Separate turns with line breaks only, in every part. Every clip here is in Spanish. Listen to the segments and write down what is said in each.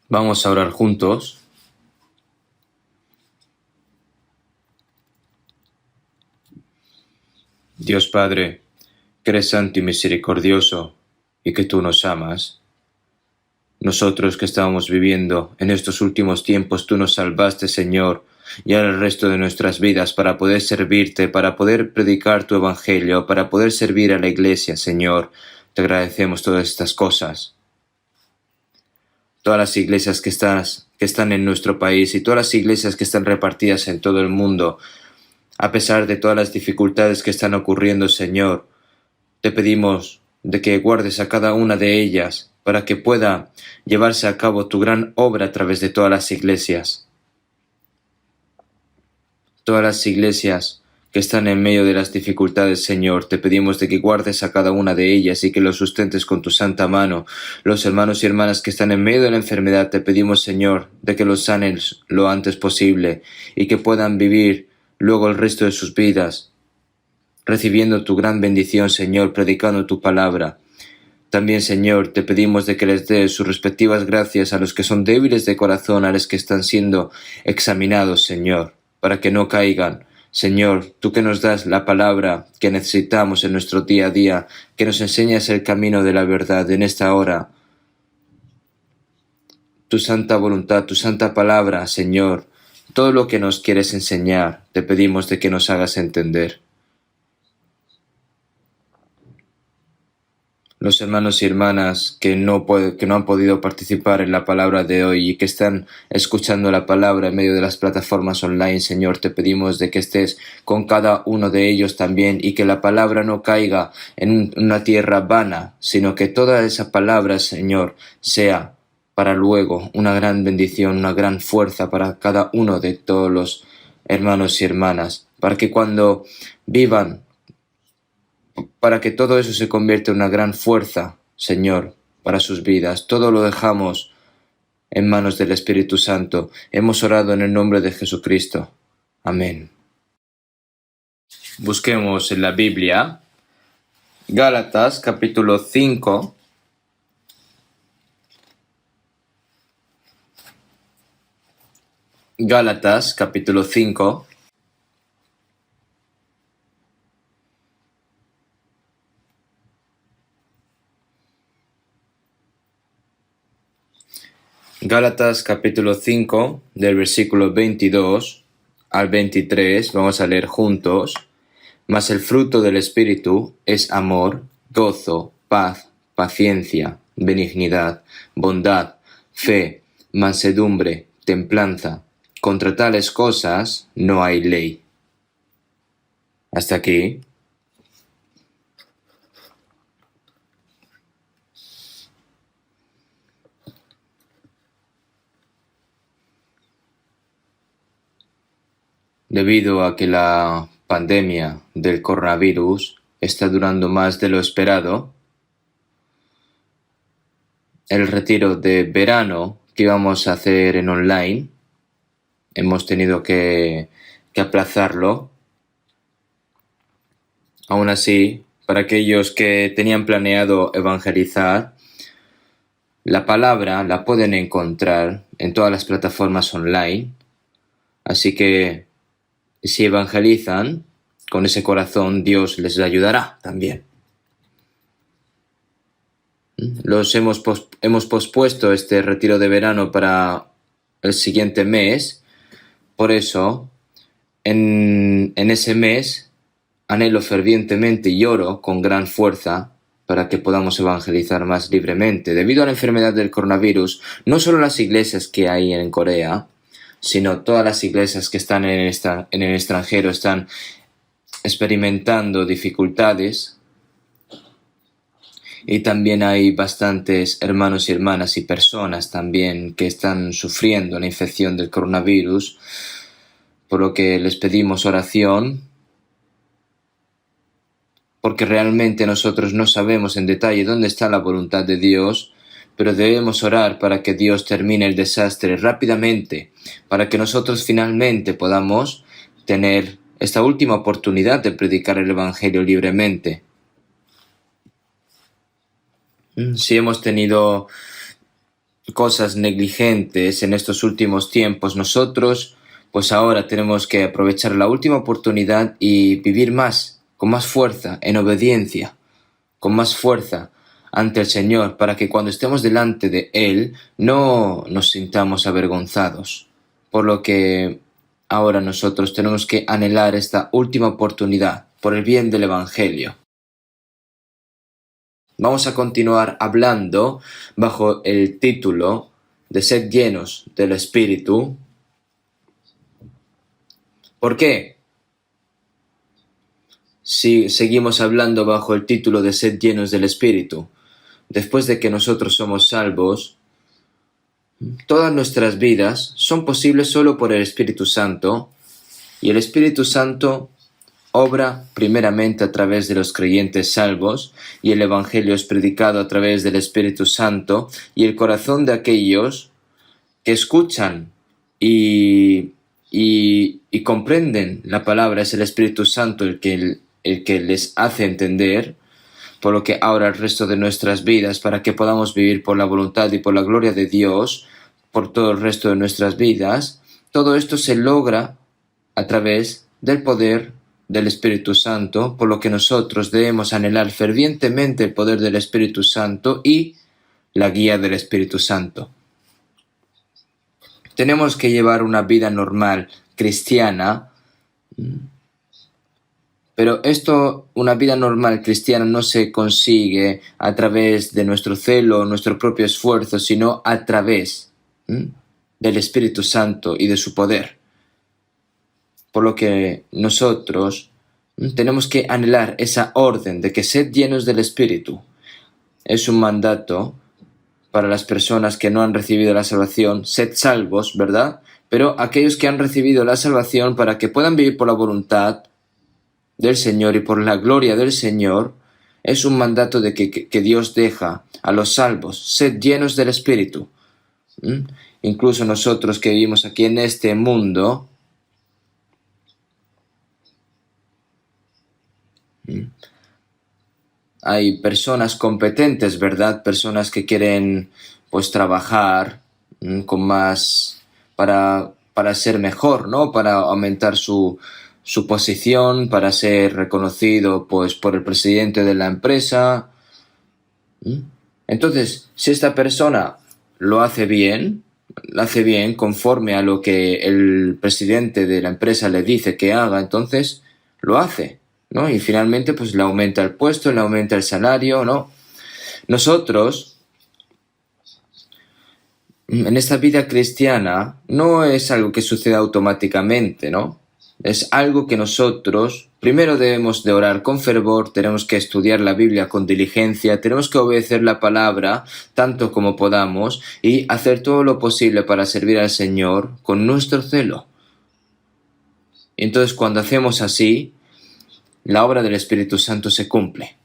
Vamos a orar juntos. Dios Padre, que eres santo y misericordioso y que tú nos amas. Nosotros que estábamos viviendo en estos últimos tiempos, tú nos salvaste, Señor, y ahora el resto de nuestras vidas para poder servirte, para poder predicar tu evangelio, para poder servir a la iglesia, Señor. Te agradecemos todas estas cosas. Todas las iglesias que están en nuestro país y todas las iglesias que están repartidas en todo el mundo, a pesar de todas las dificultades que están ocurriendo, Señor, te pedimos de que guardes a cada una de ellas para que pueda llevarse a cabo tu gran obra a través de todas las iglesias. Todas las iglesias que están en medio de las dificultades, Señor, te pedimos de que guardes a cada una de ellas y que los sustentes con tu santa mano. Los hermanos y hermanas que están en medio de la enfermedad, te pedimos, Señor, de que los sanes lo antes posible y que puedan vivir luego el resto de sus vidas, recibiendo tu gran bendición, Señor, predicando tu palabra. También, Señor, te pedimos de que les des sus respectivas gracias a los que son débiles de corazón, a los que están siendo examinados, Señor, para que no caigan. Señor, tú que nos das la palabra que necesitamos en nuestro día a día, que nos enseñas el camino de la verdad en esta hora. Tu santa voluntad, tu santa palabra, Señor, todo lo que nos quieres enseñar, te pedimos de que nos hagas entender. Los hermanos y hermanas que no han podido participar en la palabra de hoy y que están escuchando la palabra en medio de las plataformas online, Señor, te pedimos de que estés con cada uno de ellos también y que la palabra no caiga en una tierra vana, sino que toda esa palabra, Señor, sea para luego una gran bendición, una gran fuerza para cada uno de todos los hermanos y hermanas, para que cuando vivan, para que todo eso se convierta en una gran fuerza, Señor, para sus vidas. Todo lo dejamos en manos del Espíritu Santo. Hemos orado en el nombre de Jesucristo. Amén. Busquemos en la Biblia Gálatas capítulo 5. Gálatas capítulo 5. Gálatas capítulo 5, del versículo 22 al 23, vamos a leer juntos. Mas el fruto del Espíritu es amor, gozo, paz, paciencia, benignidad, bondad, fe, mansedumbre, templanza. Contra tales cosas no hay ley. Hasta aquí. Debido a que la pandemia del coronavirus está durando más de lo esperado, el retiro de verano que íbamos a hacer en online, hemos tenido que aplazarlo. Aún así, para aquellos que tenían planeado evangelizar, la palabra la pueden encontrar en todas las plataformas online. Así que si evangelizan con ese corazón, Dios les ayudará también. Hemos pospuesto este retiro de verano para el siguiente mes. Por eso, en ese mes, anhelo fervientemente y oro con gran fuerza para que podamos evangelizar más libremente. Debido a la enfermedad del coronavirus, no solo las iglesias que hay en Corea, sino todas las iglesias que están en el extranjero están experimentando dificultades, y también hay bastantes hermanos y hermanas y personas también que están sufriendo la infección del coronavirus, por lo que les pedimos oración, porque realmente nosotros no sabemos en detalle dónde está la voluntad de Dios, pero debemos orar para que Dios termine el desastre rápidamente, para que nosotros finalmente podamos tener esta última oportunidad de predicar el Evangelio libremente. Si hemos tenido cosas negligentes en estos últimos tiempos, nosotros pues ahora tenemos que aprovechar la última oportunidad y vivir más, con más fuerza, en obediencia, con más fuerza ante el Señor, para que cuando estemos delante de Él no nos sintamos avergonzados. Por lo que ahora nosotros tenemos que anhelar esta última oportunidad por el bien del Evangelio. Vamos a continuar hablando bajo el título de Sed llenos del Espíritu. ¿Por qué? Si seguimos hablando bajo el título de Sed llenos del Espíritu, después de que nosotros somos salvos, todas nuestras vidas son posibles solo por el Espíritu Santo, y el Espíritu Santo obra primeramente a través de los creyentes salvos, y el Evangelio es predicado a través del Espíritu Santo, y el corazón de aquellos que escuchan y comprenden la palabra es el Espíritu Santo el que les hace entender, por lo que ahora el resto de nuestras vidas, para que podamos vivir por la voluntad y por la gloria de Dios, por todo el resto de nuestras vidas, todo esto se logra a través del poder del Espíritu Santo, por lo que nosotros debemos anhelar fervientemente el poder del Espíritu Santo y la guía del Espíritu Santo. Tenemos que llevar una vida normal, cristiana, pero una vida normal cristiana no se consigue a través de nuestro celo, nuestro propio esfuerzo, sino a través del Espíritu Santo y de su poder. Por lo que nosotros tenemos que anhelar esa orden de que sed llenos del Espíritu. Es un mandato para las personas que no han recibido la salvación, sed salvos, ¿verdad? Pero aquellos que han recibido la salvación, para que puedan vivir por la voluntad del Señor y por la gloria del Señor, es un mandato de que Dios deja a los salvos, sed llenos del Espíritu. Incluso nosotros que vivimos aquí en este mundo, hay personas competentes, ¿verdad? Personas que quieren pues trabajar con más para ser mejor, ¿no? Para aumentar su posición, para ser reconocido pues por el presidente de la empresa. Entonces, si esta persona lo hace bien conforme a lo que el presidente de la empresa le dice que haga, entonces lo hace, ¿no? Y finalmente pues le aumenta el puesto, le aumenta el salario, ¿no? Nosotros, en esta vida cristiana, no es algo que suceda automáticamente, ¿no? Es algo que nosotros primero debemos de orar con fervor, tenemos que estudiar la Biblia con diligencia, tenemos que obedecer la palabra tanto como podamos y hacer todo lo posible para servir al Señor con nuestro celo. Entonces, cuando hacemos así, la obra del Espíritu Santo se cumple.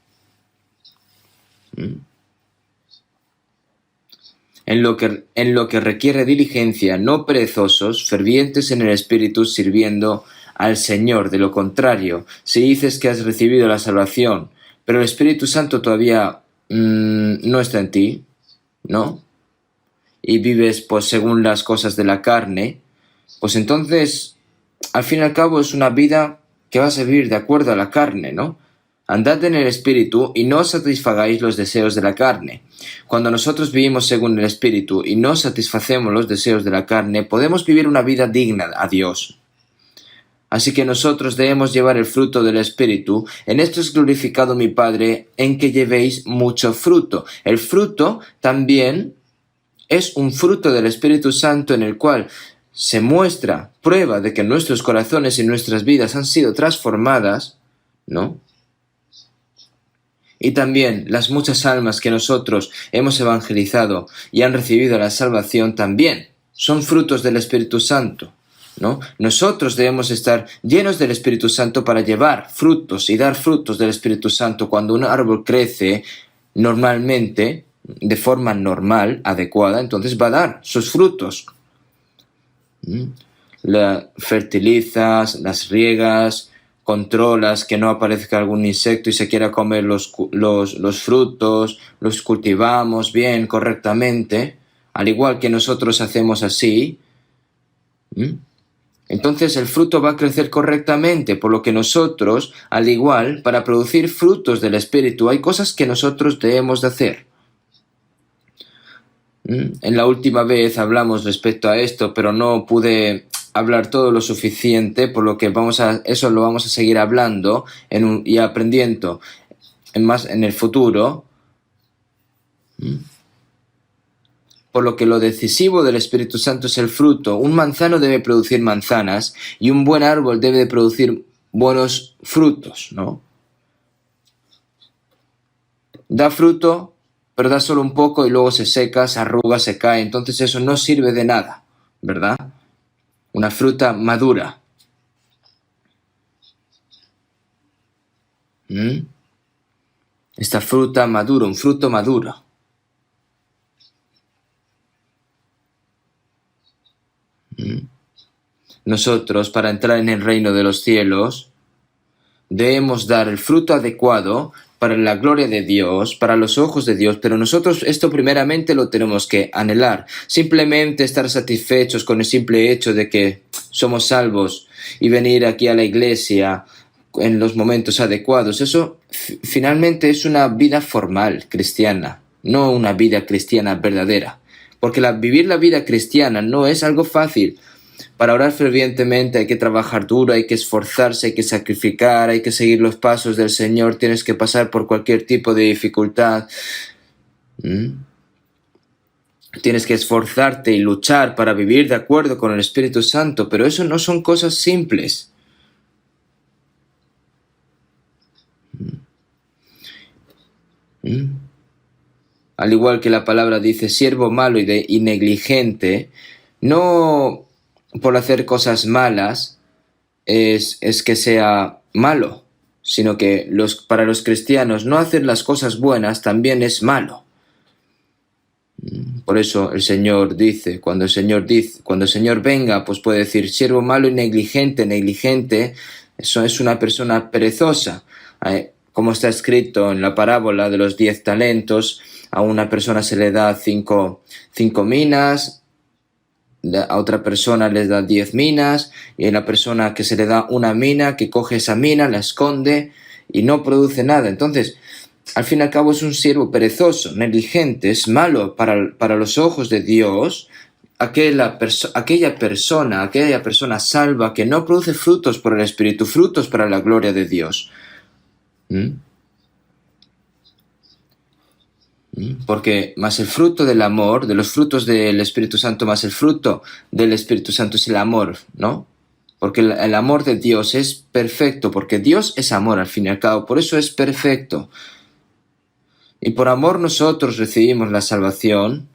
En lo que requiere diligencia, no perezosos, fervientes en el Espíritu, sirviendo al Señor. De lo contrario, si dices que has recibido la salvación, pero el Espíritu Santo todavía no está en ti, ¿no? Y vives pues según las cosas de la carne, pues entonces, al fin y al cabo, es una vida que vas a vivir de acuerdo a la carne, ¿no? Andad en el Espíritu y no satisfagáis los deseos de la carne. Cuando nosotros vivimos según el Espíritu y no satisfacemos los deseos de la carne, podemos vivir una vida digna a Dios. Así que nosotros debemos llevar el fruto del Espíritu. En esto es glorificado mi Padre, en que llevéis mucho fruto. El fruto también es un fruto del Espíritu Santo en el cual se muestra prueba de que nuestros corazones y nuestras vidas han sido transformadas, ¿no? Y también las muchas almas que nosotros hemos evangelizado y han recibido la salvación también son frutos del Espíritu Santo, ¿no? Nosotros debemos estar llenos del Espíritu Santo para llevar frutos y dar frutos del Espíritu Santo. Cuando un árbol crece normalmente, de forma normal, adecuada, entonces va a dar sus frutos. La fertilizas, las riegas, controlas que no aparezca algún insecto y se quiera comer los frutos, los cultivamos bien, correctamente. al igual que nosotros hacemos así, entonces el fruto va a crecer correctamente, por lo que nosotros, al igual, para producir frutos del Espíritu, hay cosas que nosotros debemos de hacer. En la última vez hablamos respecto a esto, pero no pude hablar todo lo suficiente, por lo que eso lo vamos a seguir hablando y aprendiendo en el futuro. Por lo que lo decisivo del Espíritu Santo es el fruto. Un manzano debe producir manzanas y un buen árbol debe de producir buenos frutos, ¿no? Da fruto, pero da solo un poco y luego se seca, se arruga, se cae. Entonces eso no sirve de nada, ¿verdad? Una fruta madura. Esta fruta madura, un fruto maduro. Nosotros, para entrar en el reino de los cielos, debemos dar el fruto adecuado para la gloria de Dios, para los ojos de Dios, pero nosotros esto primeramente lo tenemos que anhelar. Simplemente estar satisfechos con el simple hecho de que somos salvos y venir aquí a la iglesia en los momentos adecuados, eso finalmente es una vida formal cristiana, no una vida cristiana verdadera. Porque vivir la vida cristiana no es algo fácil. Para orar fervientemente hay que trabajar duro, hay que esforzarse, hay que sacrificar, hay que seguir los pasos del Señor, tienes que pasar por cualquier tipo de dificultad. Tienes que esforzarte y luchar para vivir de acuerdo con el Espíritu Santo, pero eso no son cosas simples. Al igual que la palabra dice, siervo malo y negligente, no por hacer cosas malas es que sea malo, sino que para los cristianos no hacer las cosas buenas también es malo. Por eso el Señor dice, cuando el Señor venga, pues puede decir, siervo malo y negligente, eso es una persona perezosa. Como está escrito en la parábola de los 10 talentos, a una persona se le da 5 minas, a otra persona les da 10 minas, y a la persona que se le da una mina, que coge esa mina, la esconde y no produce nada. Entonces, al fin y al cabo es un siervo perezoso, negligente, es malo para los ojos de Dios, aquella persona salva que no produce frutos por el Espíritu, frutos para la gloria de Dios. Porque más el fruto del amor, de los frutos del Espíritu Santo, más el fruto del Espíritu Santo es el amor, ¿no? Porque el amor de Dios es perfecto, porque Dios es amor al fin y al cabo, por eso es perfecto. Y por amor nosotros recibimos la salvación.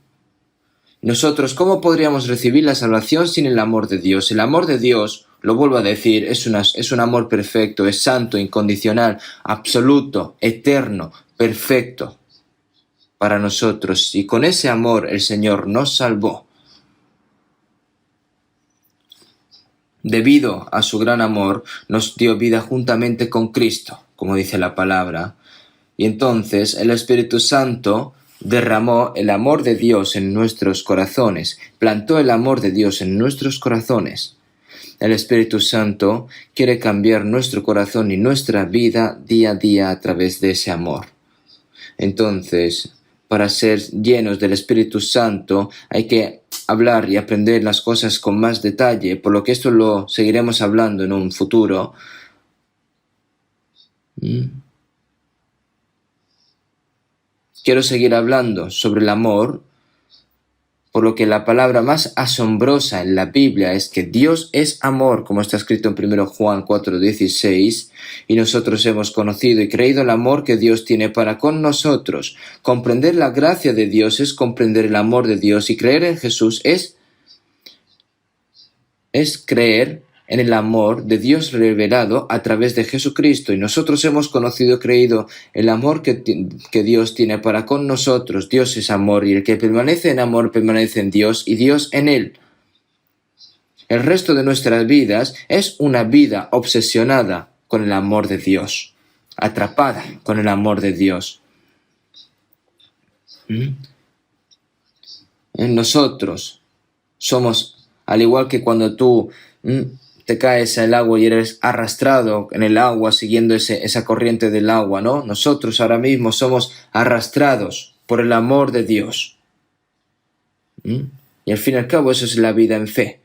Nosotros, ¿cómo podríamos recibir la salvación sin el amor de Dios? El amor de Dios, lo vuelvo a decir, es un amor perfecto, es santo, incondicional, absoluto, eterno, perfecto para nosotros. Y con ese amor el Señor nos salvó. Debido a su gran amor, nos dio vida juntamente con Cristo, como dice la palabra. Y entonces el Espíritu Santo derramó el amor de Dios en nuestros corazones, plantó el amor de Dios en nuestros corazones. El Espíritu Santo quiere cambiar nuestro corazón y nuestra vida día a día a través de ese amor. Entonces, para ser llenos del Espíritu Santo hay que hablar y aprender las cosas con más detalle, por lo que esto lo seguiremos hablando en un futuro. Quiero seguir hablando sobre el amor, por lo que la palabra más asombrosa en la Biblia es que Dios es amor, como está escrito en 1 Juan 4:16, y nosotros hemos conocido y creído el amor que Dios tiene para con nosotros. Comprender la gracia de Dios es comprender el amor de Dios, y creer en Jesús es creer en el amor de Dios revelado a través de Jesucristo, y nosotros hemos conocido y creído el amor que Dios tiene para con nosotros. Dios es amor, y el que permanece en amor permanece en Dios y Dios en él. El resto de nuestras vidas es una vida obsesionada con el amor de Dios, atrapada con el amor de Dios. Nosotros somos, al igual que cuando tú te caes al agua y eres arrastrado en el agua siguiendo esa corriente del agua, ¿no? Nosotros ahora mismo somos arrastrados por el amor de Dios. Y al fin y al cabo eso es la vida en fe.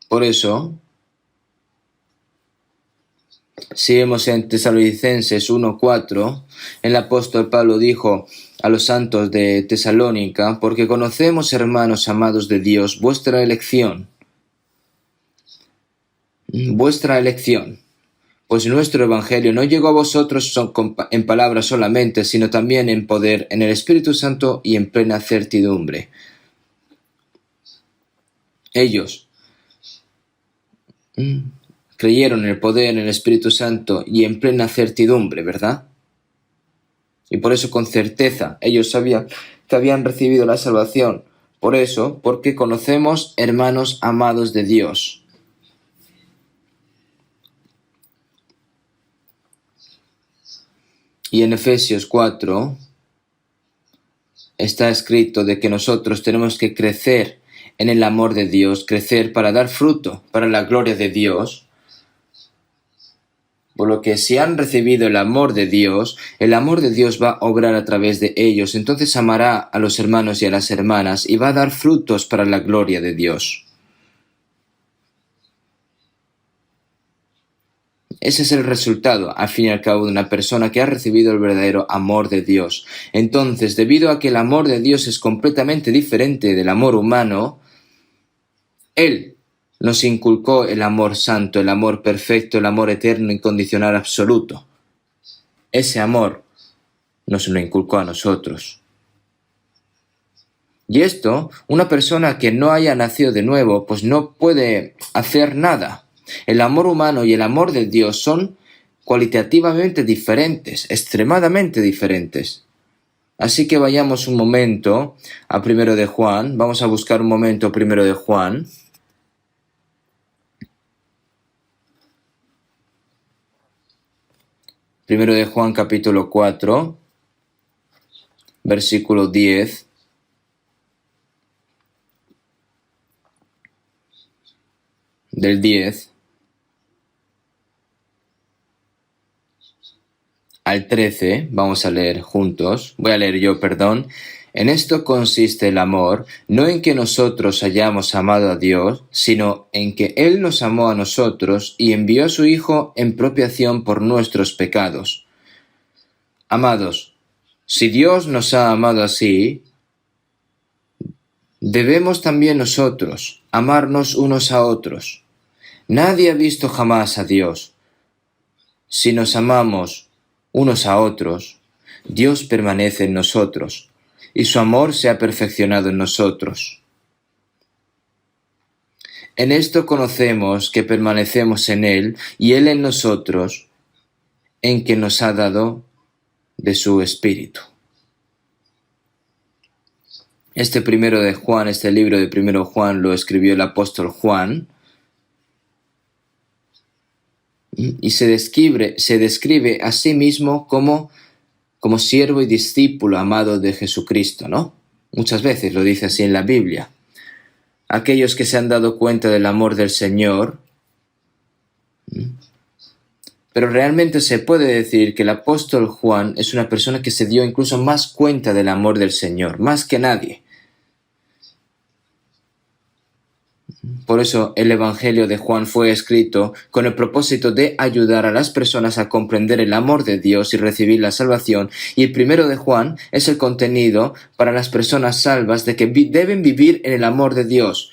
Por eso, si vemos en Tesalonicenses 1:4, el apóstol Pablo dijo a los santos de Tesalónica: porque conocemos, hermanos amados de Dios, vuestra elección, pues nuestro evangelio no llegó a vosotros en palabras solamente, sino también en poder, en el Espíritu Santo y en plena certidumbre. Ellos creyeron en el poder, en el Espíritu Santo y en plena certidumbre, ¿verdad? Y por eso con certeza ellos sabían que habían recibido la salvación. Por eso, porque conocemos, hermanos amados de Dios. Y en Efesios 4 está escrito de que nosotros tenemos que crecer en el amor de Dios, crecer para dar fruto, para la gloria de Dios. Por lo que si han recibido el amor de Dios va a obrar a través de ellos. Entonces amará a los hermanos y a las hermanas y va a dar frutos para la gloria de Dios. Ese es el resultado, al fin y al cabo, de una persona que ha recibido el verdadero amor de Dios. Entonces, debido a que el amor de Dios es completamente diferente del amor humano, Él nos inculcó el amor santo, el amor perfecto, el amor eterno, incondicional, absoluto. Ese amor nos lo inculcó a nosotros. Y esto, una persona que no haya nacido de nuevo, pues no puede hacer nada. El amor humano y el amor de Dios son cualitativamente diferentes, extremadamente diferentes. Así que vayamos un momento a 1 de Juan, vamos a buscar un momento 1 de Juan. Primero de Juan capítulo 4, versículo 10. Del 10 al 13, vamos a leer juntos. Voy a leer yo, perdón. En esto consiste el amor, no en que nosotros hayamos amado a Dios, sino en que Él nos amó a nosotros y envió a su Hijo en propiación por nuestros pecados. Amados, si Dios nos ha amado así, debemos también nosotros amarnos unos a otros. Nadie ha visto jamás a Dios. Si nos amamos unos a otros, Dios permanece en nosotros, y su amor se ha perfeccionado en nosotros. En esto conocemos que permanecemos en Él, y Él en nosotros, en que nos ha dado de su Espíritu. Este libro de 1 Juan lo escribió el apóstol Juan, y se describe a sí mismo como siervo y discípulo amado de Jesucristo, ¿no? Muchas veces lo dice así en la Biblia. Aquellos que se han dado cuenta del amor del Señor, pero realmente se puede decir que el apóstol Juan es una persona que se dio incluso más cuenta del amor del Señor, más que nadie. Por eso el Evangelio de Juan fue escrito con el propósito de ayudar a las personas a comprender el amor de Dios y recibir la salvación. Y el 1 de Juan es el contenido para las personas salvas de que deben vivir en el amor de Dios.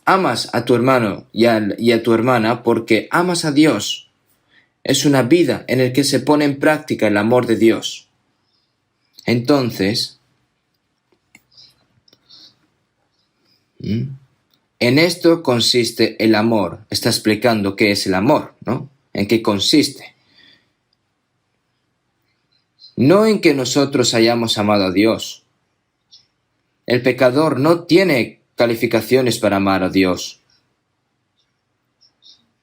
Amas a tu hermano y a tu hermana porque amas a Dios. Es una vida en la que se pone en práctica el amor de Dios. Entonces, en esto consiste el amor. Está explicando qué es el amor, ¿no? En qué consiste. No en que nosotros hayamos amado a Dios. El pecador no tiene calificaciones para amar a Dios.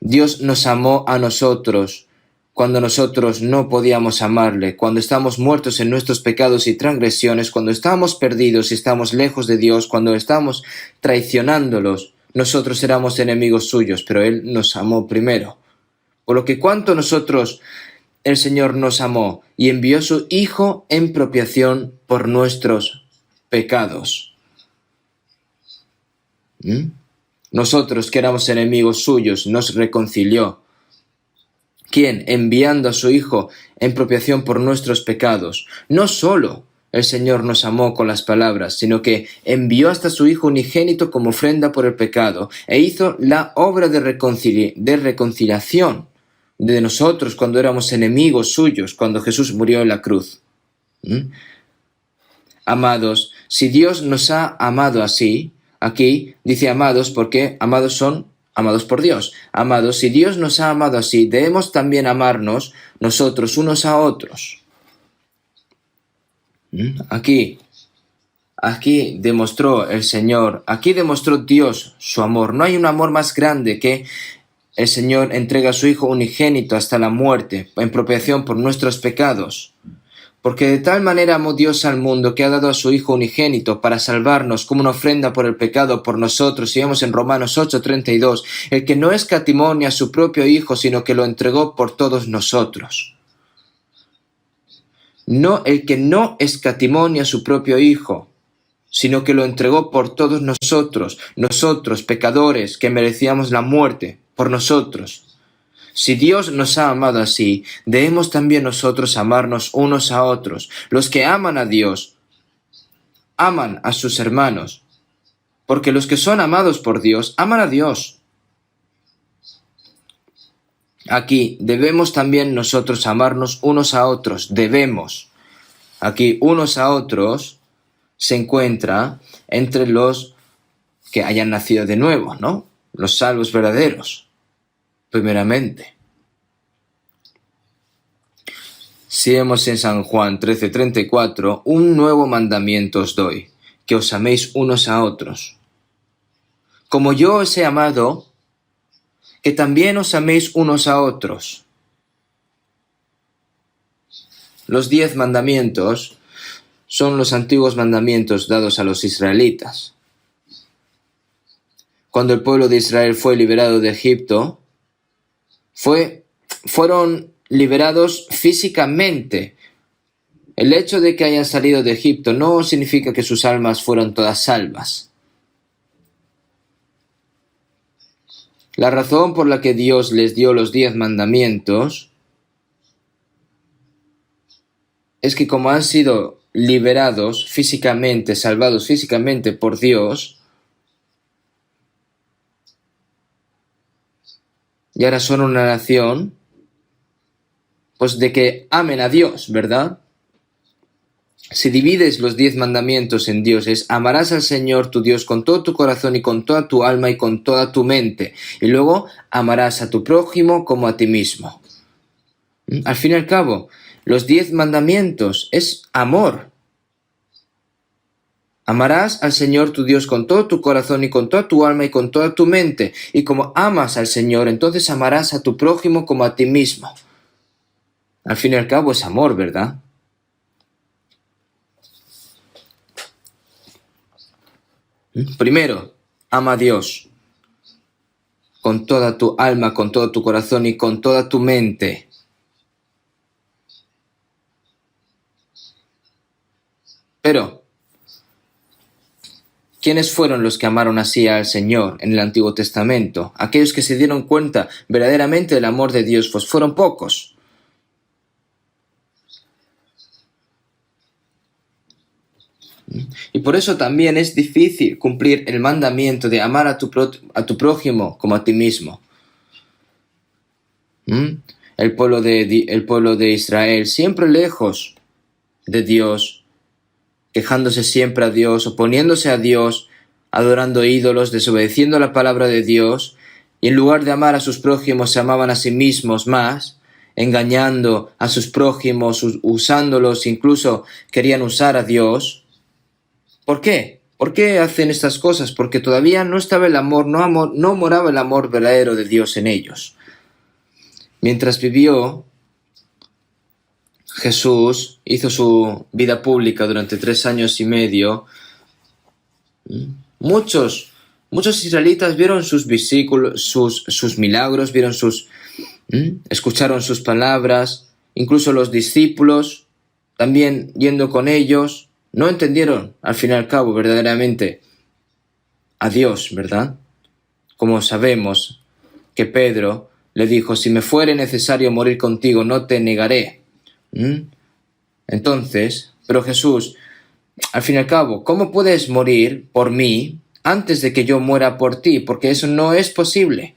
Dios nos amó a nosotros cuando nosotros no podíamos amarle, cuando estábamos muertos en nuestros pecados y transgresiones, cuando estábamos perdidos y estábamos lejos de Dios, cuando estábamos traicionándolos, nosotros éramos enemigos suyos, pero Él nos amó primero. Por lo que cuánto nosotros el Señor nos amó y envió su Hijo en propiciación por nuestros pecados. Nosotros que éramos enemigos suyos nos reconcilió. ¿Quién? Enviando a su Hijo en propiciación por nuestros pecados. No solo el Señor nos amó con las palabras, sino que envió hasta su Hijo unigénito como ofrenda por el pecado e hizo la obra de reconciliación de nosotros cuando éramos enemigos suyos, cuando Jesús murió en la cruz. Amados, si Dios nos ha amado así, aquí dice amados porque amados son amados por Dios. Amados, si Dios nos ha amado así, debemos también amarnos nosotros unos a otros. Aquí demostró el Señor, aquí demostró Dios su amor. No hay un amor más grande que el Señor entrega a su Hijo unigénito hasta la muerte, en propiciación por nuestros pecados. Porque de tal manera amó Dios al mundo que ha dado a su Hijo unigénito para salvarnos como una ofrenda por el pecado por nosotros. Y vemos en Romanos 8:32, el que no escatimó ni a su propio Hijo, sino que lo entregó por todos nosotros. No el que no escatimó ni a su propio Hijo, sino que lo entregó por todos nosotros, pecadores que merecíamos la muerte, por nosotros. Si Dios nos ha amado así, debemos también nosotros amarnos unos a otros. Los que aman a Dios, aman a sus hermanos, porque los que son amados por Dios, aman a Dios. Aquí debemos también nosotros amarnos unos a otros, debemos. Aquí unos a otros se encuentra entre los que hayan nacido de nuevo, ¿no? Los salvos verdaderos. Primeramente. Si vemos en San Juan 13:34, un nuevo mandamiento os doy, que os améis unos a otros. Como yo os he amado, que también os améis unos a otros. Los 10 mandamientos son los antiguos mandamientos dados a los israelitas. Cuando el pueblo de Israel fue liberado de Egipto, fueron liberados físicamente. El hecho de que hayan salido de Egipto no significa que sus almas fueron todas salvas. La razón por la que Dios les dio los 10 mandamientos es que como han sido liberados físicamente, salvados físicamente por Dios, y ahora son una nación, pues de que amen a Dios, ¿verdad? Si divides los 10 mandamientos en Dios, es amarás al Señor tu Dios con todo tu corazón y con toda tu alma y con toda tu mente. Y luego amarás a tu prójimo como a ti mismo. Al fin y al cabo, los 10 mandamientos es amor. Amarás al Señor tu Dios con todo tu corazón y con toda tu alma y con toda tu mente. Y como amas al Señor, entonces amarás a tu prójimo como a ti mismo. Al fin y al cabo es amor, ¿verdad? Primero, ama a Dios con toda tu alma, con todo tu corazón y con toda tu mente. Pero, ¿quiénes fueron los que amaron así al Señor en el Antiguo Testamento? Aquellos que se dieron cuenta verdaderamente del amor de Dios, pues fueron pocos. Y por eso también es difícil cumplir el mandamiento de amar a tu prójimo como a ti mismo. El pueblo de Israel, siempre lejos de Dios, quejándose siempre a Dios, oponiéndose a Dios, adorando ídolos, desobedeciendo la palabra de Dios, y en lugar de amar a sus prójimos se amaban a sí mismos más, engañando a sus prójimos, usándolos, incluso querían usar a Dios. ¿Por qué? ¿Por qué hacen estas cosas? Porque todavía no estaba el amor, no moraba el amor verdadero de Dios en ellos. Mientras vivió Jesús hizo su vida pública durante 3 años y medio, muchos israelitas vieron sus versículos, sus milagros, escucharon sus palabras, incluso los discípulos, también yendo con ellos, no entendieron al fin y al cabo verdaderamente a Dios, ¿verdad? Como sabemos que Pedro le dijo, si me fuere necesario morir contigo, no te negaré. Entonces, pero Jesús, al fin y al cabo, ¿cómo puedes morir por mí antes de que yo muera por ti? Porque eso no es posible.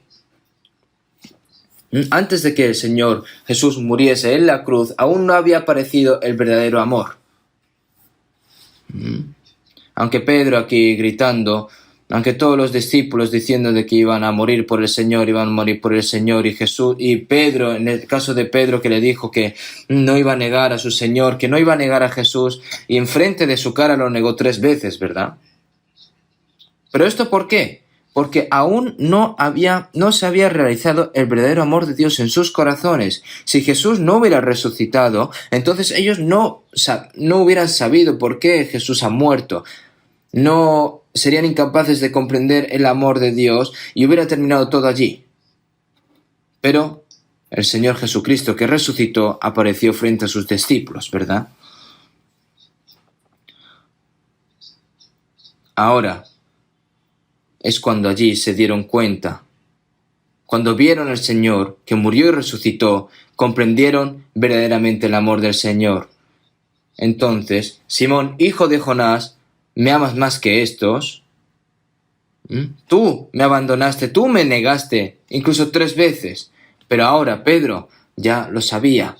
Antes de que el Señor Jesús muriese en la cruz, aún no había aparecido el verdadero amor. Aunque Pedro aquí gritando, aunque todos los discípulos diciendo de que iban a morir por el Señor, iban a morir por el Señor, y Jesús, y Pedro, en el caso de Pedro que le dijo que no iba a negar a su Señor, que no iba a negar a Jesús, y enfrente de su cara lo negó 3 veces, ¿verdad? ¿Pero esto por qué? Porque aún no se había realizado el verdadero amor de Dios en sus corazones. Si Jesús no hubiera resucitado, entonces ellos no hubieran sabido por qué Jesús ha muerto. No serían incapaces de comprender el amor de Dios y hubiera terminado todo allí. Pero el Señor Jesucristo que resucitó apareció frente a sus discípulos, ¿verdad? Ahora es cuando allí se dieron cuenta. Cuando vieron al Señor que murió y resucitó, comprendieron verdaderamente el amor del Señor. Entonces, Simón, hijo de Jonás, ¿me amas más que estos? Tú me abandonaste, tú me negaste, incluso 3 veces. Pero ahora Pedro ya lo sabía.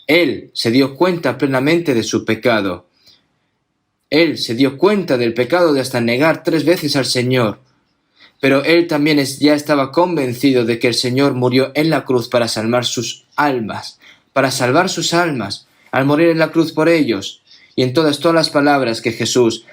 Él se dio cuenta plenamente de su pecado. Él se dio cuenta del pecado de hasta negar 3 veces al Señor. Pero él también ya estaba convencido de que el Señor murió en la cruz para salvar sus almas, al morir en la cruz por ellos. Y en todas las palabras que Jesús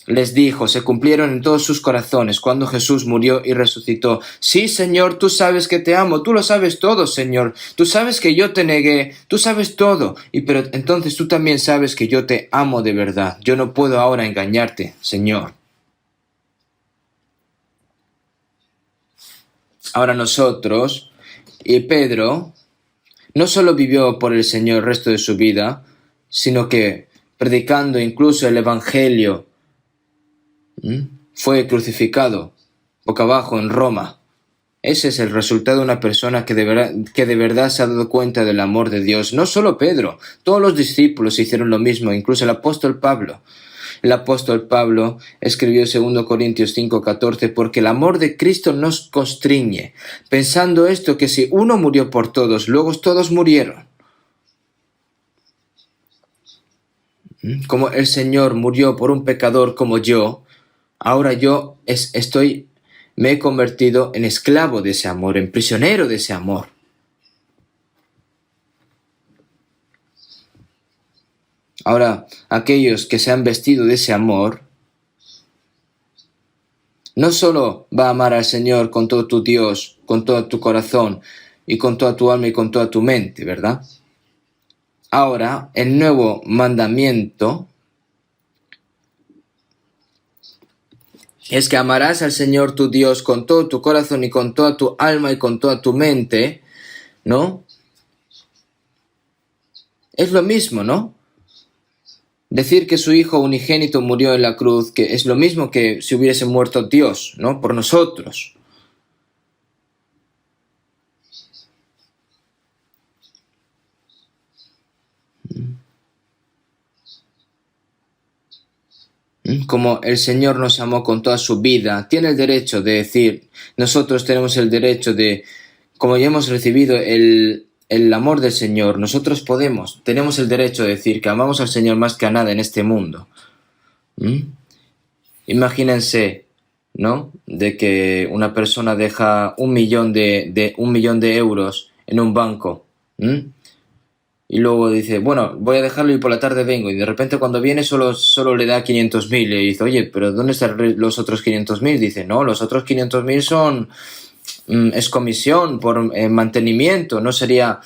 les dijo se cumplieron en todos sus corazones cuando Jesús murió y resucitó. Sí, Señor, tú sabes que te amo, tú lo sabes todo, Señor. Tú sabes que yo te negué, tú sabes todo. Pero entonces tú también sabes que yo te amo de verdad. Yo no puedo ahora engañarte, Señor. Ahora nosotros, y Pedro, no solo vivió por el Señor el resto de su vida, sino que predicando incluso el Evangelio, fue crucificado boca abajo en Roma. Ese es el resultado de una persona que de verdad se ha dado cuenta del amor de Dios. No solo Pedro, todos los discípulos hicieron lo mismo, incluso el apóstol Pablo. El apóstol Pablo escribió 2 Corintios 5:14, porque el amor de Cristo nos constriñe, pensando esto, que si uno murió por todos, luego todos murieron. Como el Señor murió por un pecador como yo, ahora yo me he convertido en esclavo de ese amor, en prisionero de ese amor. Ahora, aquellos que se han vestido de ese amor, no solo va a amar al Señor con todo tu Dios, con todo tu corazón, y con toda tu alma y con toda tu mente, ¿verdad? Ahora, el nuevo mandamiento es que amarás al Señor tu Dios con todo tu corazón y con toda tu alma y con toda tu mente, ¿no? Es lo mismo, ¿no? Decir que su Hijo unigénito murió en la cruz, que es lo mismo que si hubiese muerto Dios, ¿no? Por nosotros. Como el Señor nos amó con toda su vida, tiene el derecho de decir, nosotros tenemos el derecho de, como ya hemos recibido el amor del Señor, nosotros tenemos el derecho de decir que amamos al Señor más que a nada en este mundo. Imagínense, ¿no? De que una persona deja 1 millón de euros en un banco, y luego dice, bueno, voy a dejarlo y por la tarde vengo, y de repente cuando viene solo le da 500.000, y dice, oye, pero ¿dónde están los otros 500.000? Dice, no, los otros 500.000 es comisión por mantenimiento, no sería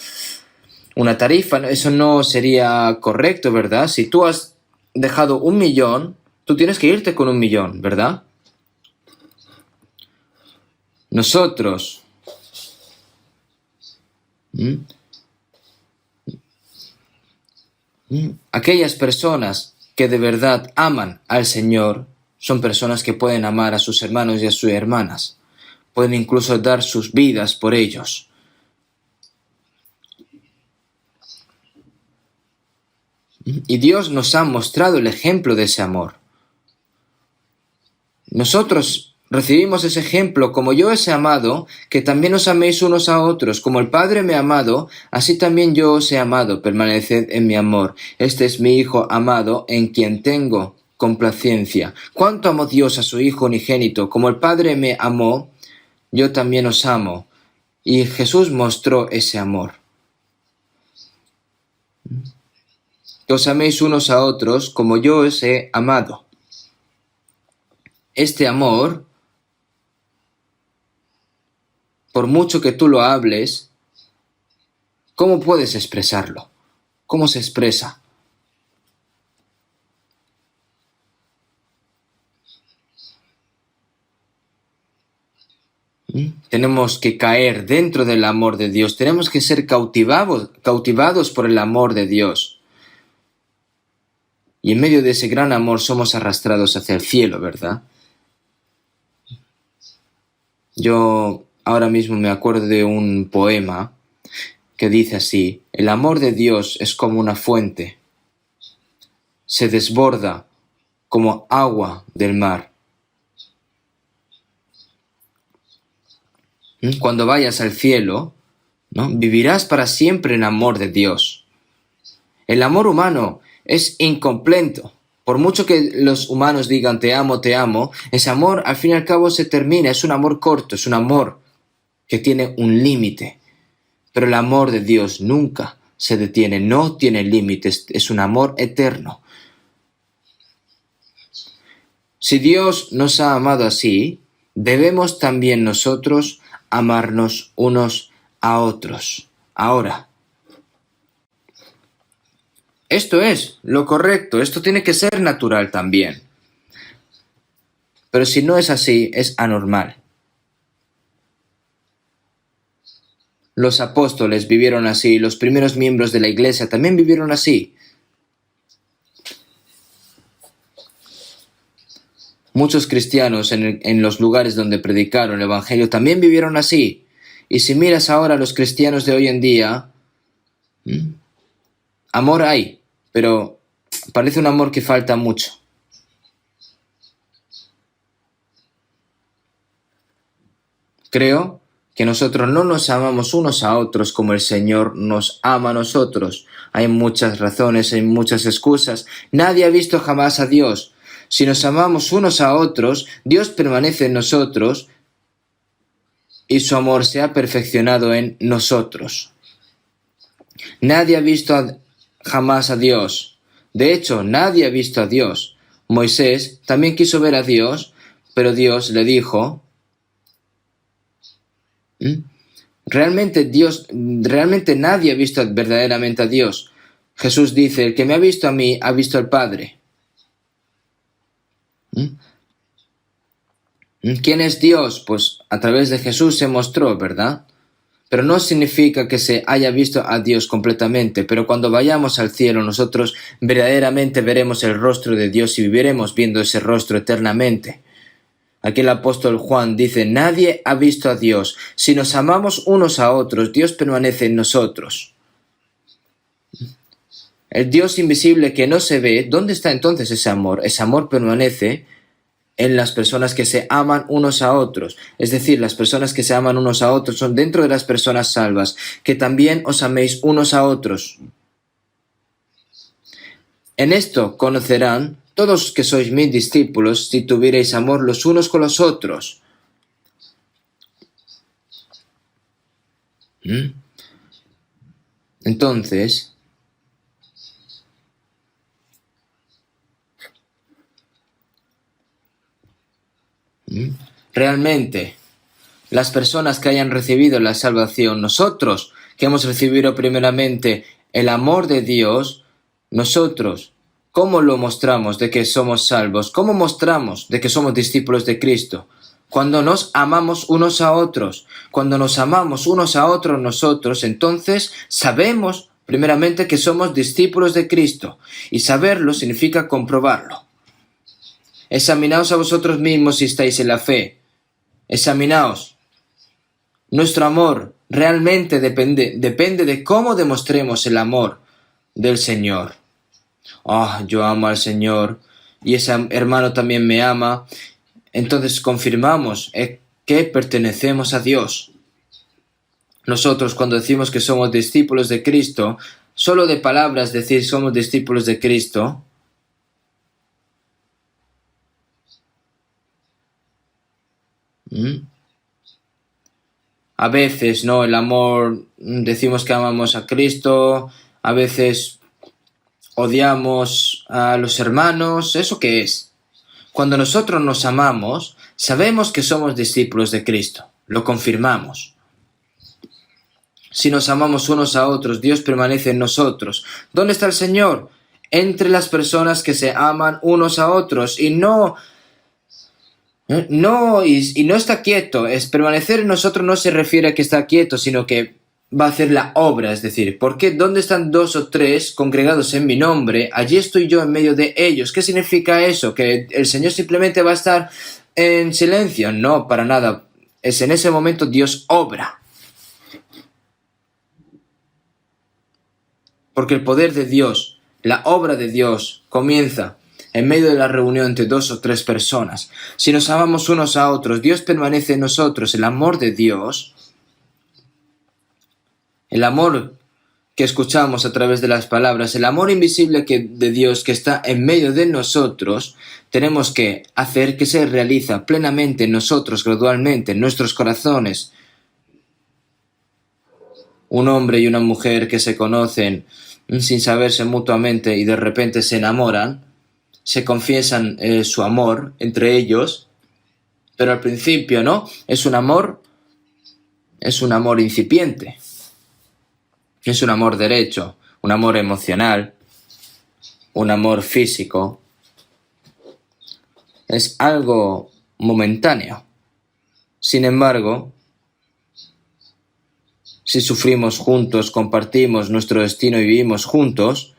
una tarifa. Eso no sería correcto, ¿verdad? Si tú has dejado 1.000.000, tú tienes que irte con 1.000.000, ¿verdad? Nosotros, aquellas personas que de verdad aman al Señor, son personas que pueden amar a sus hermanos y a sus hermanas. Pueden incluso dar sus vidas por ellos. Y Dios nos ha mostrado el ejemplo de ese amor. Nosotros recibimos ese ejemplo: como yo os he amado, que también os améis unos a otros. Como el Padre me ha amado, así también yo os he amado. Permaneced en mi amor. Este es mi Hijo amado, en quien tengo complacencia. ¿Cuánto amó Dios a su Hijo unigénito? Como el Padre me amó, yo también os amo. Y Jesús mostró ese amor. Que os améis unos a otros como yo os he amado. Este amor, por mucho que tú lo hables, ¿cómo puedes expresarlo? ¿Cómo se expresa? Tenemos que caer dentro del amor de Dios. Tenemos que ser cautivados por el amor de Dios. Y en medio de ese gran amor somos arrastrados hacia el cielo, ¿verdad? Yo ahora mismo me acuerdo de un poema que dice así: el amor de Dios es como una fuente, se desborda como agua del mar. Cuando vayas al cielo, ¿no?, vivirás para siempre en amor de Dios. El amor humano es incompleto. Por mucho que los humanos digan te amo, ese amor al fin y al cabo se termina. Es un amor corto, es un amor que tiene un límite. Pero el amor de Dios nunca se detiene, no tiene límites, es un amor eterno. Si Dios nos ha amado así, debemos también nosotros amarnos unos a otros. Ahora, esto es lo correcto, esto tiene que ser natural también. Pero si no es así, es anormal. Los apóstoles vivieron así, los primeros miembros de la iglesia también vivieron así. Muchos cristianos en los lugares donde predicaron el evangelio también vivieron así. Y si miras ahora a los cristianos de hoy en día, amor hay, pero parece un amor que falta mucho. Creo que nosotros no nos amamos unos a otros como el Señor nos ama a nosotros. Hay muchas razones, hay muchas excusas. Nadie ha visto jamás a Dios. Si nos amamos unos a otros, Dios permanece en nosotros y su amor se ha perfeccionado en nosotros. Nadie ha visto jamás a Dios. De hecho, nadie ha visto a Dios. Moisés también quiso ver a Dios, pero Dios le dijo: realmente nadie ha visto verdaderamente a Dios. Jesús dice: el que me ha visto a mí, ha visto al Padre. ¿Quién es Dios? Pues a través de Jesús se mostró, ¿verdad? Pero no significa que se haya visto a Dios completamente. Pero cuando vayamos al cielo, nosotros verdaderamente veremos el rostro de Dios y viviremos viendo ese rostro eternamente. Aquí el apóstol Juan dice: nadie ha visto a Dios. Si nos amamos unos a otros, Dios permanece en nosotros. El Dios invisible que no se ve, ¿dónde está entonces ese amor? Ese amor permanece en las personas que se aman unos a otros. Es decir, las personas que se aman unos a otros son dentro de las personas salvas. Que también os améis unos a otros. En esto conocerán todos que sois mis discípulos, si tuvierais amor los unos con los otros. Entonces, realmente, las personas que hayan recibido la salvación, nosotros que hemos recibido primeramente el amor de Dios, nosotros, ¿cómo lo mostramos de que somos salvos? ¿Cómo mostramos de que somos discípulos de Cristo? Cuando nos amamos unos a otros. Cuando nos amamos unos a otros nosotros, entonces sabemos primeramente que somos discípulos de Cristo. Y saberlo significa comprobarlo. Examinaos a vosotros mismos si estáis en la fe. Examinaos. Nuestro amor realmente depende de cómo demostremos el amor del Señor. Yo amo al Señor y ese hermano también me ama. Entonces confirmamos que pertenecemos a Dios. Nosotros cuando decimos que somos discípulos de Cristo, solo de palabras decir somos discípulos de Cristo, a veces, ¿no? El amor, decimos que amamos a Cristo, a veces odiamos a los hermanos. ¿Eso qué es? Cuando nosotros nos amamos, sabemos que somos discípulos de Cristo. Lo confirmamos. Si nos amamos unos a otros, Dios permanece en nosotros. ¿Dónde está el Señor? Entre las personas que se aman unos a otros y no está quieto. Permanecer en nosotros no se refiere a que está quieto, sino que va a hacer la obra. Es decir, ¿por qué? ¿Dónde están 2 o 3 congregados en mi nombre? Allí estoy yo en medio de ellos. ¿Qué significa eso? ¿Que el Señor simplemente va a estar en silencio? No, para nada. Es en ese momento Dios obra. Porque el poder de Dios, la obra de Dios, comienza en medio de la reunión entre 2 o 3 personas. Si nos amamos unos a otros, Dios permanece en nosotros. El amor de Dios, el amor que escuchamos a través de las palabras, el amor invisible de Dios que está en medio de nosotros, tenemos que hacer que se realiza plenamente en nosotros, gradualmente, en nuestros corazones. Un hombre y una mujer que se conocen sin saberse mutuamente y de repente se enamoran, se confiesan su amor entre ellos, pero al principio, ¿no? Es un amor incipiente, es un amor derecho, un amor emocional, un amor físico, es algo momentáneo. Sin embargo, si sufrimos juntos, compartimos nuestro destino y vivimos juntos,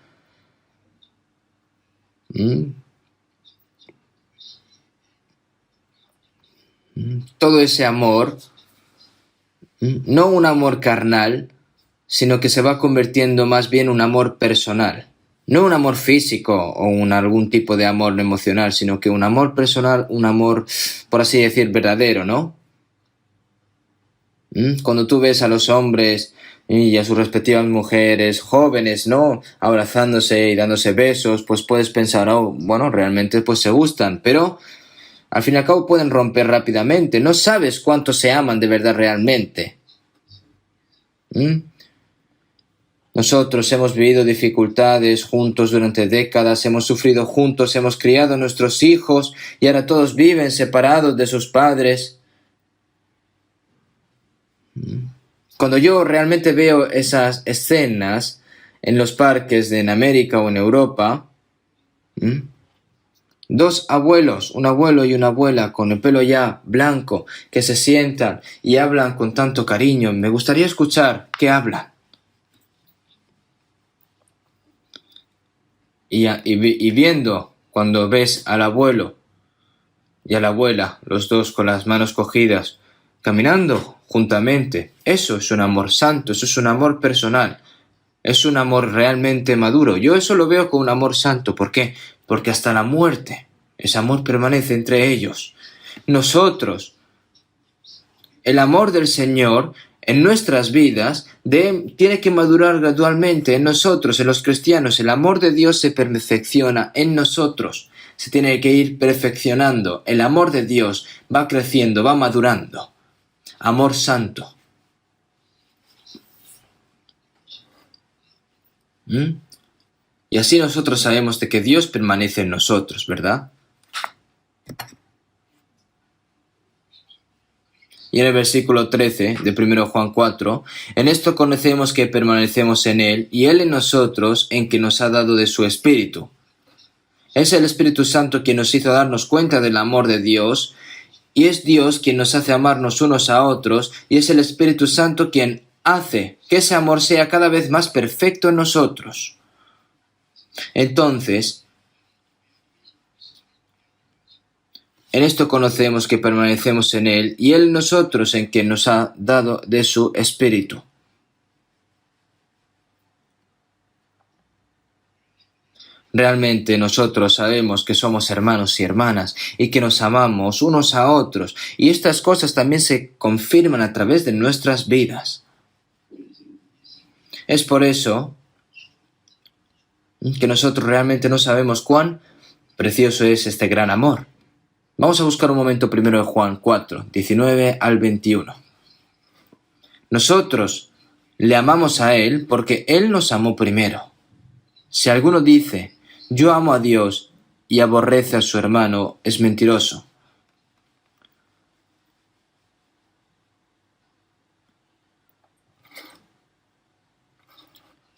todo ese amor, no un amor carnal, sino que se va convirtiendo más bien en un amor personal. No un amor físico o algún tipo de amor emocional, sino que un amor personal, un amor, por así decir, verdadero, ¿no? Cuando tú ves a los hombres y a sus respectivas mujeres jóvenes, ¿no? Abrazándose y dándose besos, pues puedes pensar, bueno, realmente pues se gustan, pero al fin y al cabo pueden romper rápidamente. No sabes cuánto se aman de verdad realmente. Nosotros hemos vivido dificultades juntos durante décadas, hemos sufrido juntos, hemos criado a nuestros hijos y ahora todos viven separados de sus padres. Cuando yo realmente veo esas escenas en los parques en América o en Europa, 2 abuelos, un abuelo y una abuela con el pelo ya blanco, que se sientan y hablan con tanto cariño, me gustaría escuchar qué hablan. Y viendo, cuando ves al abuelo y a la abuela, los dos con las manos cogidas, caminando juntamente, eso es un amor santo, eso es un amor personal, es un amor realmente maduro. Yo eso lo veo como un amor santo. ¿Por qué? Porque hasta la muerte, ese amor permanece entre ellos. Nosotros, el amor del Señor en nuestras vidas tiene que madurar gradualmente en nosotros, en los cristianos. El amor de Dios se perfecciona en nosotros. Se tiene que ir perfeccionando. El amor de Dios va creciendo, va madurando. Amor santo. Y así nosotros sabemos de que Dios permanece en nosotros, ¿verdad? Y en el versículo 13 de 1 Juan 4, en esto conocemos que permanecemos en Él y Él en nosotros, en que nos ha dado de su Espíritu. Es el Espíritu Santo quien nos hizo darnos cuenta del amor de Dios, y es Dios quien nos hace amarnos unos a otros, y es el Espíritu Santo quien hace que ese amor sea cada vez más perfecto en nosotros. Entonces, en esto conocemos que permanecemos en Él y Él en nosotros, en que nos ha dado de su Espíritu. Realmente nosotros sabemos que somos hermanos y hermanas y que nos amamos unos a otros, y estas cosas también se confirman a través de nuestras vidas. Es por eso que nosotros realmente no sabemos cuán precioso es este gran amor. Vamos a buscar un momento primero de Juan 4, 19 al 21. Nosotros le amamos a Él porque Él nos amó primero. Si alguno dice, yo amo a Dios y aborrece a su hermano, es mentiroso.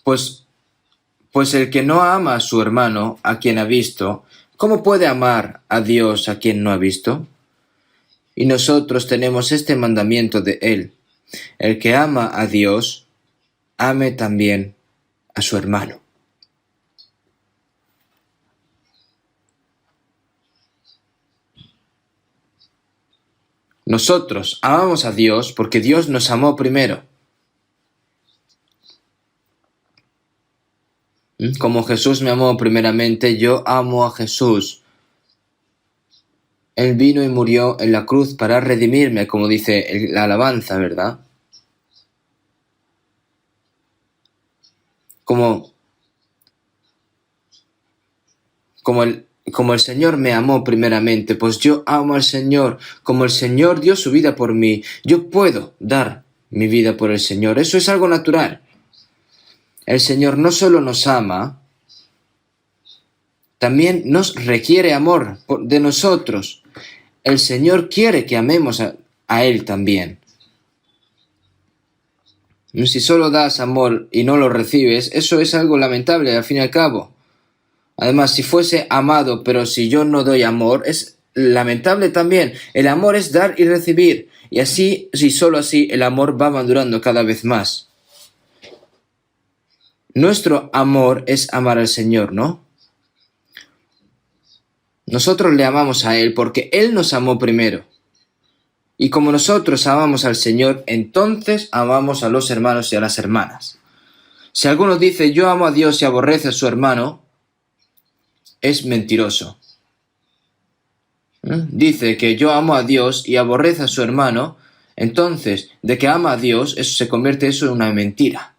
Pues el que no ama a su hermano, a quien ha visto, ¿cómo puede amar a Dios a quien no ha visto? Y nosotros tenemos este mandamiento de Él: el que ama a Dios, ame también a su hermano. Nosotros amamos a Dios porque Dios nos amó primero. Como Jesús me amó primeramente, yo amo a Jesús. Él vino y murió en la cruz para redimirme, como dice la alabanza, ¿verdad? Como el Señor me amó primeramente, pues yo amo al Señor. Como el Señor dio su vida por mí, yo puedo dar mi vida por el Señor. Eso es algo natural. El Señor no solo nos ama, también nos requiere amor de nosotros. El Señor quiere que amemos a Él también. Si solo das amor y no lo recibes, eso es algo lamentable al fin y al cabo. Además, si fuese amado, pero si yo no doy amor, es lamentable también. El amor es dar y recibir. Y así, si solo así, el amor va madurando cada vez más. Nuestro amor es amar al Señor, ¿no? Nosotros le amamos a Él porque Él nos amó primero. Y como nosotros amamos al Señor, entonces amamos a los hermanos y a las hermanas. Si alguno dice, yo amo a Dios y aborrece a su hermano, es mentiroso. Dice que yo amo a Dios y aborrece a su hermano, entonces, de que ama a Dios, eso se convierte en una mentira.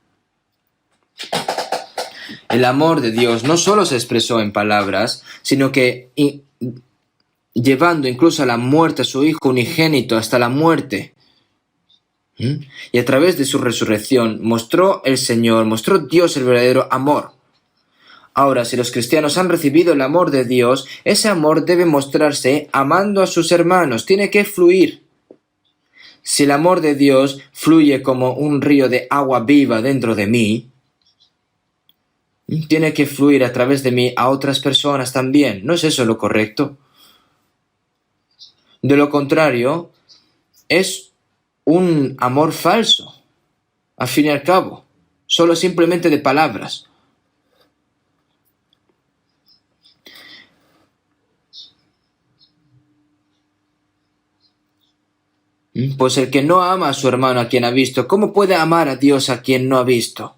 El amor de Dios no solo se expresó en palabras, sino que llevando incluso a la muerte a su Hijo unigénito hasta la muerte. Y a través de su resurrección mostró Dios el verdadero amor. Ahora, si los cristianos han recibido el amor de Dios, ese amor debe mostrarse amando a sus hermanos, tiene que fluir. Si el amor de Dios fluye como un río de agua viva dentro de mí, tiene que fluir a través de mí a otras personas también. ¿No es eso lo correcto? De lo contrario, es un amor falso, al fin y al cabo, solo simplemente de palabras. Pues el que no ama a su hermano a quien ha visto, ¿cómo puede amar a Dios a quien no ha visto?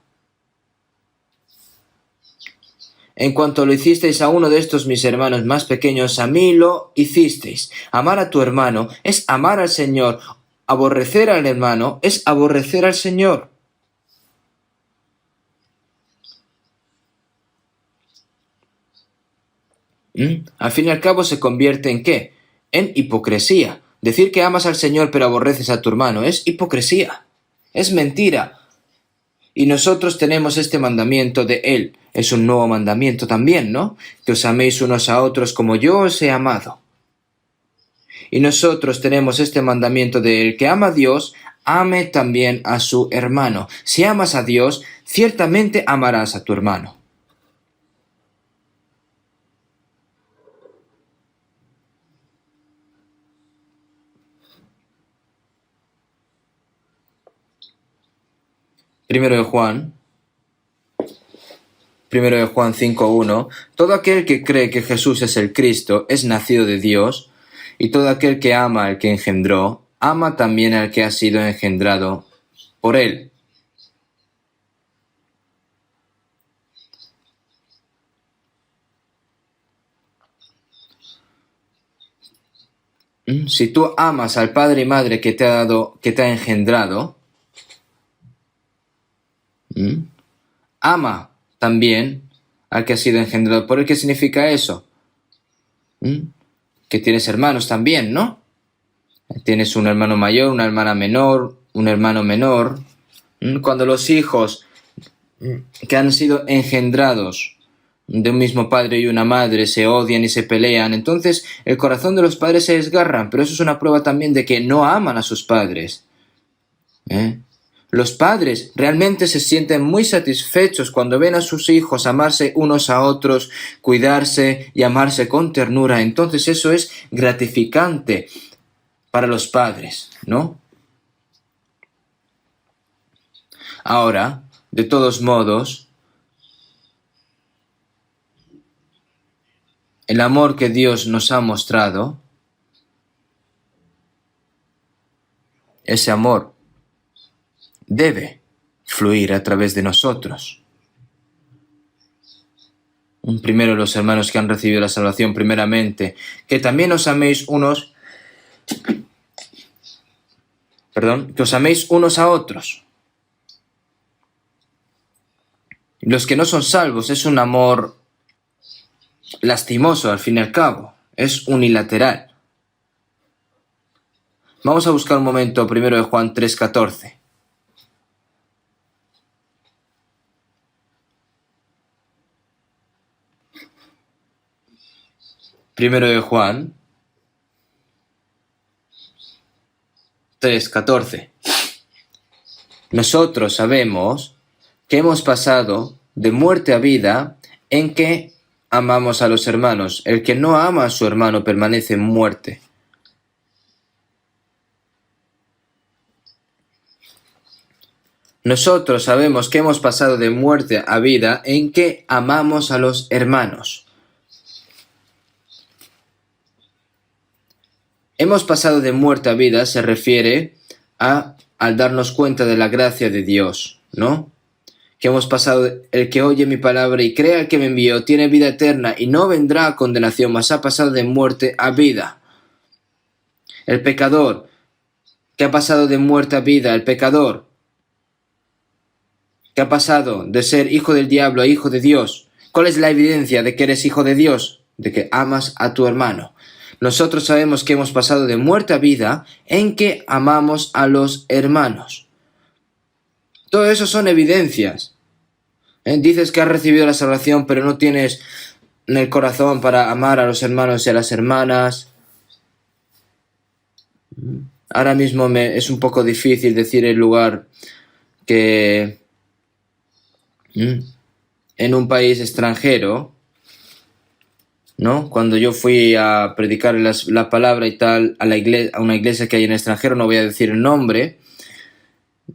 En cuanto lo hicisteis a uno de estos mis hermanos más pequeños, a mí lo hicisteis. Amar a tu hermano es amar al Señor. Aborrecer al hermano es aborrecer al Señor. Al fin y al cabo se convierte ¿en qué? En hipocresía. Decir que amas al Señor pero aborreces a tu hermano es hipocresía. Es mentira. Y nosotros tenemos este mandamiento de Él. Es un nuevo mandamiento también, ¿no? Que os améis unos a otros como yo os he amado. Y nosotros tenemos este mandamiento de el que ama a Dios, ame también a su hermano. Si amas a Dios, ciertamente amarás a tu hermano. Primero de Juan 5:1, todo aquel que cree que Jesús es el Cristo es nacido de Dios, y todo aquel que ama al que engendró, ama también al que ha sido engendrado por él. Si tú amas al padre y madre que te ha dado, que te ha engendrado, ama también al que ha sido engendrado por él. ¿Qué significa eso? Que tienes hermanos también, ¿no? Tienes un hermano mayor, una hermana menor, un hermano menor. Cuando los hijos que han sido engendrados de un mismo padre y una madre se odian y se pelean, entonces el corazón de los padres se desgarra, pero eso es una prueba también de que no aman a sus padres. Los padres realmente se sienten muy satisfechos cuando ven a sus hijos amarse unos a otros, cuidarse y amarse con ternura. Entonces eso es gratificante para los padres, ¿no? Ahora, de todos modos, el amor que Dios nos ha mostrado, ese amor debe fluir a través de nosotros. Primero los hermanos que han recibido la salvación primeramente, que también os améis que os améis unos a otros. Los que no son salvos es un amor lastimoso al fin y al cabo, es unilateral. Vamos a buscar un momento primero de Juan 3:14. Primero de Juan 3:14. Nosotros sabemos que hemos pasado de muerte a vida en que amamos a los hermanos. El que no ama a su hermano permanece en muerte. Nosotros sabemos que hemos pasado de muerte a vida en que amamos a los hermanos. Hemos pasado de muerte a vida se refiere al darnos cuenta de la gracia de Dios, ¿no? Que hemos pasado, el que oye mi palabra y crea al que me envió, tiene vida eterna y no vendrá a condenación, mas ha pasado de muerte a vida. El pecador, que ha pasado de muerte a vida, el pecador, que ha pasado de ser hijo del diablo a hijo de Dios. ¿Cuál es la evidencia de que eres hijo de Dios? De que amas a tu hermano. Nosotros sabemos que hemos pasado de muerte a vida en que amamos a los hermanos. Todo eso son evidencias. Dices que has recibido la salvación, pero no tienes en el corazón para amar a los hermanos y a las hermanas. Ahora mismo es un poco difícil decir el lugar que en un país extranjero, ¿no? Cuando yo fui a predicar la palabra y tal a una iglesia que hay en el extranjero, no voy a decir el nombre,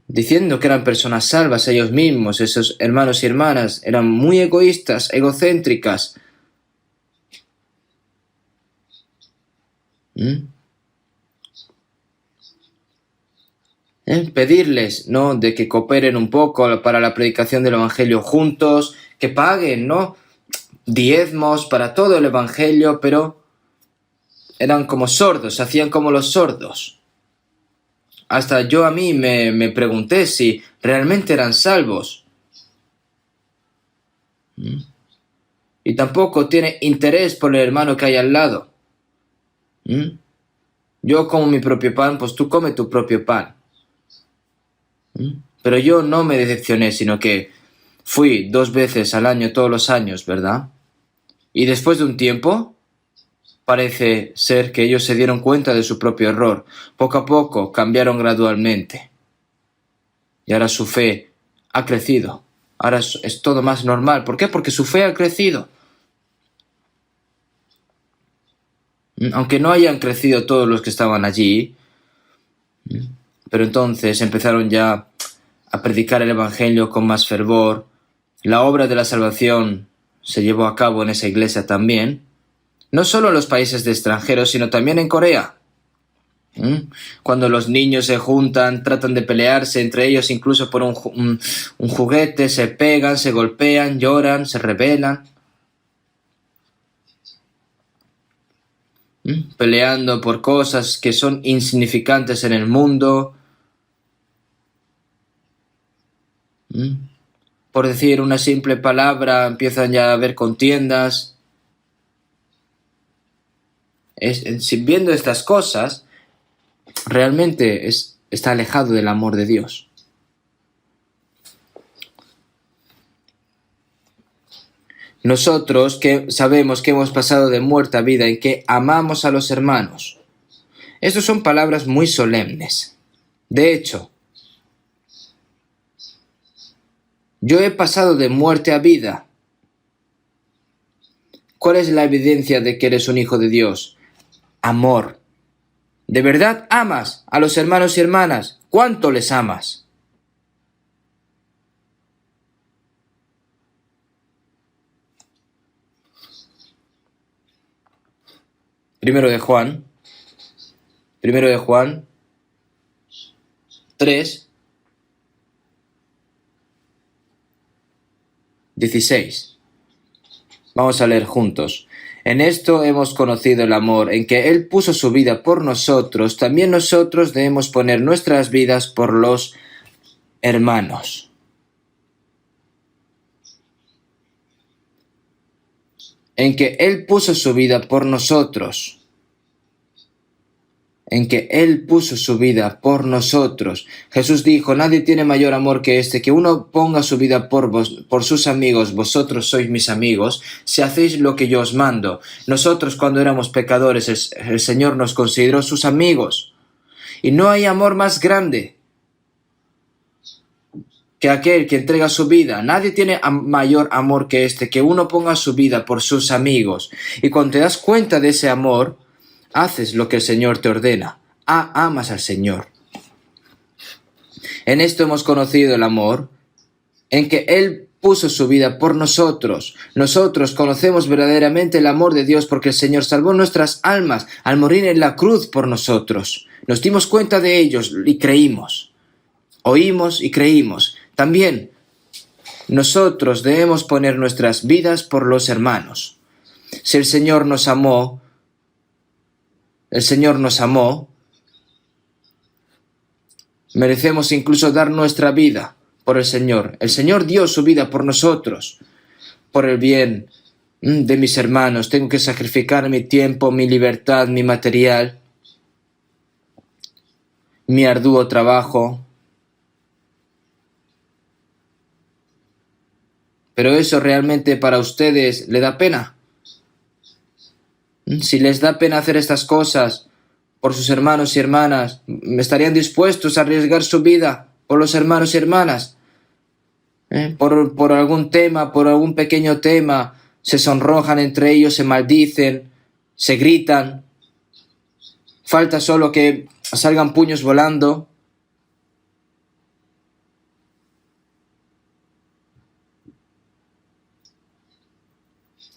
diciendo que eran personas salvas ellos mismos, esos hermanos y hermanas, eran muy egoístas, egocéntricas. Pedirles, ¿no? De que cooperen un poco para la predicación del evangelio juntos, que paguen, ¿no? Diezmos para todo el evangelio, pero eran como sordos, se hacían como los sordos. Hasta yo a mí me pregunté si realmente eran salvos. Y tampoco tiene interés por el hermano que hay al lado. Yo como mi propio pan, pues tú come tu propio pan. Pero yo no me decepcioné, sino que fui 2 veces al año, todos los años, ¿verdad? Y después de un tiempo, Parece ser que ellos se dieron cuenta de su propio error. Poco a poco cambiaron gradualmente. Y ahora su fe ha crecido. Ahora es todo más normal. ¿Por qué? Porque su fe ha crecido. Aunque no hayan crecido todos los que estaban allí, pero entonces empezaron ya a predicar el Evangelio con más fervor. La obra de la salvación se llevó a cabo en esa iglesia también, no solo en los países de extranjeros, sino también en Corea. Cuando los niños se juntan, tratan de pelearse entre ellos incluso por un juguete, se pegan, se golpean, lloran, se rebelan. Peleando por cosas que son insignificantes en el mundo. Por decir una simple palabra, empiezan ya a haber contiendas. Viendo estas cosas, realmente está alejado del amor de Dios. Nosotros que sabemos que hemos pasado de muerte a vida en que amamos a los hermanos. Estas son palabras muy solemnes. De hecho, yo he pasado de muerte a vida. ¿Cuál es la evidencia de que eres un hijo de Dios? Amor. ¿De verdad amas a los hermanos y hermanas? ¿Cuánto les amas? Primero de Juan 3, 16. Vamos a leer juntos. En esto hemos conocido el amor, en que Él puso su vida por nosotros, también nosotros debemos poner nuestras vidas por los hermanos. En que Él puso su vida por nosotros. En que Él puso su vida por nosotros. Jesús dijo, nadie tiene mayor amor que este, que uno ponga su vida por sus amigos. Vosotros sois mis amigos, si hacéis lo que yo os mando. Nosotros cuando éramos pecadores, el Señor nos consideró sus amigos. Y no hay amor más grande que aquel que entrega su vida. Nadie tiene mayor amor que este, que uno ponga su vida por sus amigos. Y cuando te das cuenta de ese amor, haces lo que el Señor te ordena. Amas al Señor. En esto hemos conocido el amor, en que Él puso su vida por nosotros. Nosotros conocemos verdaderamente el amor de Dios porque el Señor salvó nuestras almas al morir en la cruz por nosotros. Nos dimos cuenta de ellos y creímos. Oímos y creímos. También nosotros debemos poner nuestras vidas por los hermanos. Si el Señor nos amó, merecemos incluso dar nuestra vida por el Señor. El Señor dio su vida por nosotros, por el bien de mis hermanos. Tengo que sacrificar mi tiempo, mi libertad, mi material, mi arduo trabajo. Pero eso realmente para ustedes le da pena. Si les da pena hacer estas cosas por sus hermanos y hermanas, ¿estarían dispuestos a arriesgar su vida por los hermanos y hermanas? Por algún tema, por algún pequeño tema, se sonrojan entre ellos, se maldicen, se gritan. Falta solo que salgan puños volando.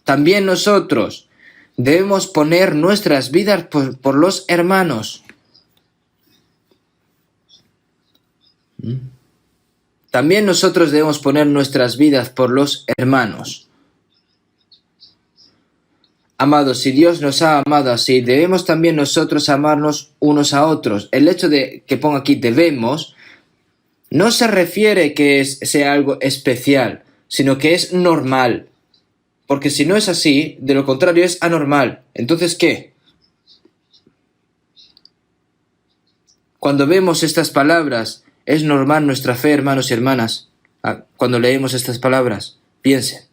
También nosotros debemos poner nuestras vidas por los hermanos. También nosotros debemos poner nuestras vidas por los hermanos. Amados, si Dios nos ha amado así, debemos también nosotros amarnos unos a otros. El hecho de que ponga aquí debemos, no se refiere que sea algo especial, sino que es normal. Porque si no es así, de lo contrario es anormal. Entonces, ¿qué? Cuando vemos estas palabras, ¿es normal nuestra fe, hermanos y hermanas? Cuando leemos estas palabras, piensen.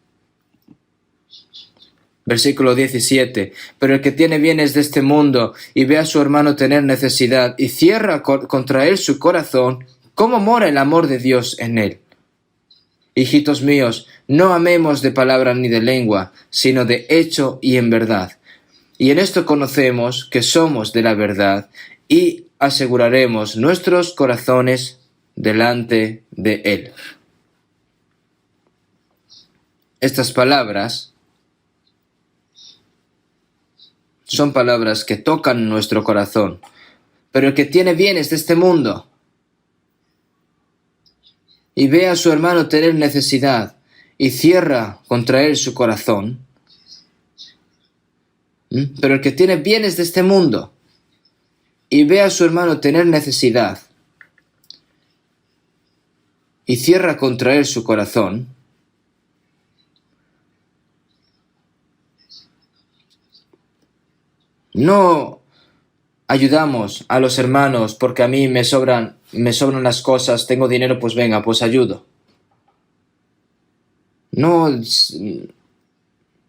Versículo 17. Pero el que tiene bienes de este mundo y ve a su hermano tener necesidad y cierra contra él su corazón, ¿cómo mora el amor de Dios en él? Hijitos míos, no amemos de palabra ni de lengua, sino de hecho y en verdad. Y en esto conocemos que somos de la verdad y aseguraremos nuestros corazones delante de Él. Estas palabras son palabras que tocan nuestro corazón. Pero el que tiene bienes de este mundo y ve a su hermano tener necesidad y cierra contra él su corazón, pero el que tiene bienes de este mundo y ve a su hermano tener necesidad y cierra contra él su corazón, no ayudamos a los hermanos porque a mí me sobran las cosas, tengo dinero, pues venga, pues ayudo. No,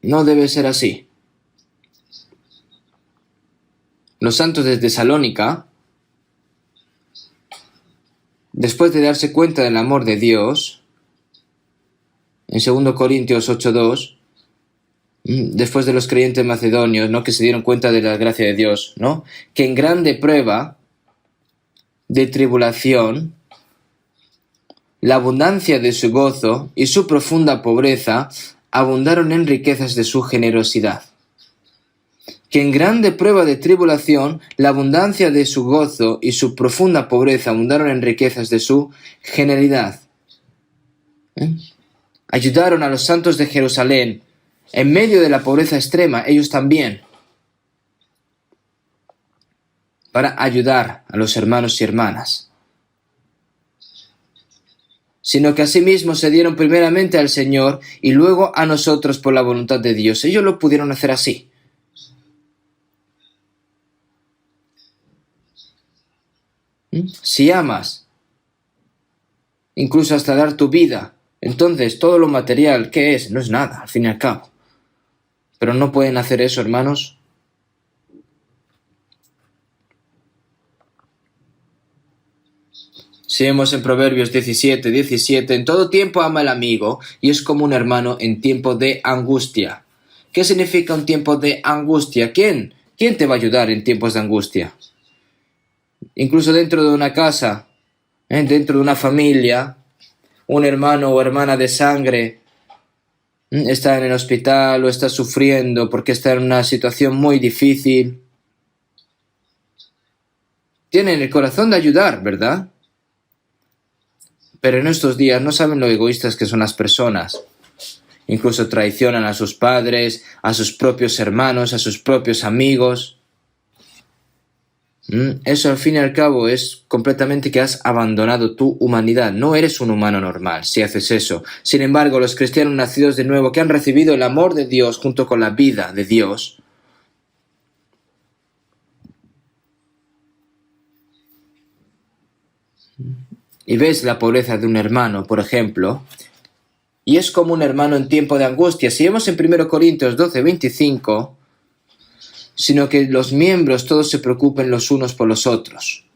no debe ser así. Los santos de Tesalónica, después de darse cuenta del amor de Dios, en 2 Corintios 8:2, después de los creyentes macedonios, ¿no?, que se dieron cuenta de la gracia de Dios, ¿no?, que en grande prueba de tribulación, la abundancia de su gozo y su profunda pobreza abundaron en riquezas de su generosidad. Que en grande prueba de tribulación, la abundancia de su gozo y su profunda pobreza abundaron en riquezas de su generosidad. Ayudaron a los santos de Jerusalén en medio de la pobreza extrema, ellos también, para ayudar a los hermanos y hermanas. Sino que asimismo se dieron primeramente al Señor y luego a nosotros por la voluntad de Dios. Ellos lo pudieron hacer así. Si amas, incluso hasta dar tu vida, entonces todo lo material, ¿qué es? No es nada, al fin y al cabo. Pero no pueden hacer eso, hermanos. Si vemos en Proverbios 17:17, en todo tiempo ama al amigo y es como un hermano en tiempo de angustia. ¿Qué significa un tiempo de angustia? ¿Quién te va a ayudar en tiempos de angustia? Incluso dentro de una casa, dentro de una familia, un hermano o hermana de sangre está en el hospital o está sufriendo porque está en una situación muy difícil. Tienen el corazón de ayudar, ¿verdad? Pero en estos días no saben lo egoístas que son las personas. Incluso traicionan a sus padres, a sus propios hermanos, a sus propios amigos. Eso al fin y al cabo es completamente que has abandonado tu humanidad. No eres un humano normal si haces eso. Sin embargo, los cristianos nacidos de nuevo que han recibido el amor de Dios junto con la vida de Dios, y ves la pobreza de un hermano, por ejemplo, y es como un hermano en tiempo de angustia. Si vemos en 1 Corintios 12:25, sino que los miembros todos se preocupen los unos por los otros.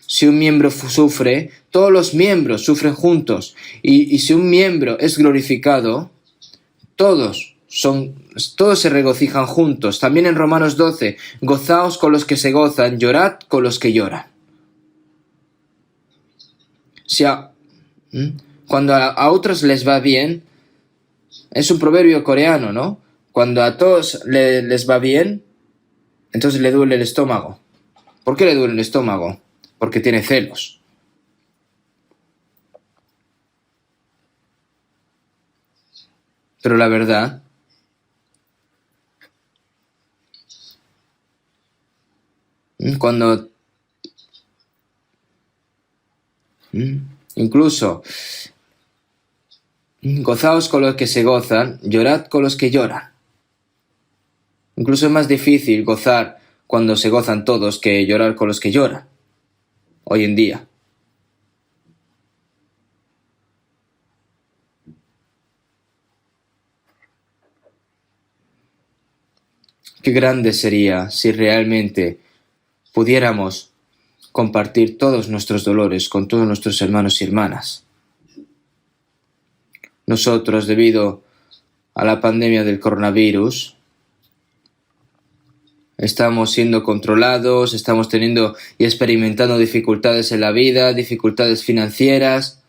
Si un miembro sufre, todos los miembros sufren juntos. Y si un miembro es glorificado, todos se regocijan juntos. También en Romanos 12, gozaos con los que se gozan, llorad con los que lloran. Cuando a otros les va bien, es un proverbio coreano, ¿no? Cuando a todos les va bien, entonces le duele el estómago. ¿Por qué le duele el estómago? Porque tiene celos. Pero la verdad, cuando incluso gozaos con los que se gozan, llorad con los que lloran. Incluso es más difícil gozar cuando se gozan todos que llorar con los que lloran, hoy en día. Qué grande sería si realmente pudiéramos compartir todos nuestros dolores con todos nuestros hermanos y hermanas. Nosotros, debido a la pandemia del coronavirus, estamos siendo controlados, estamos teniendo y experimentando dificultades en la vida, dificultades financieras.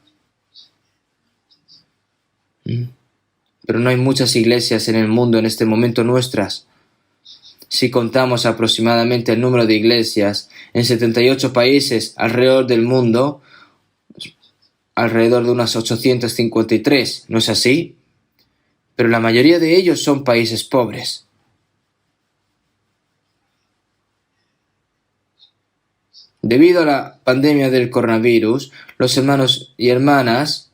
Pero no hay muchas iglesias en el mundo en este momento nuestras. Si contamos aproximadamente el número de iglesias en 78 países alrededor del mundo, alrededor de unas 853, ¿no es así? Pero la mayoría de ellos son países pobres. Debido a la pandemia del coronavirus, los hermanos y hermanas,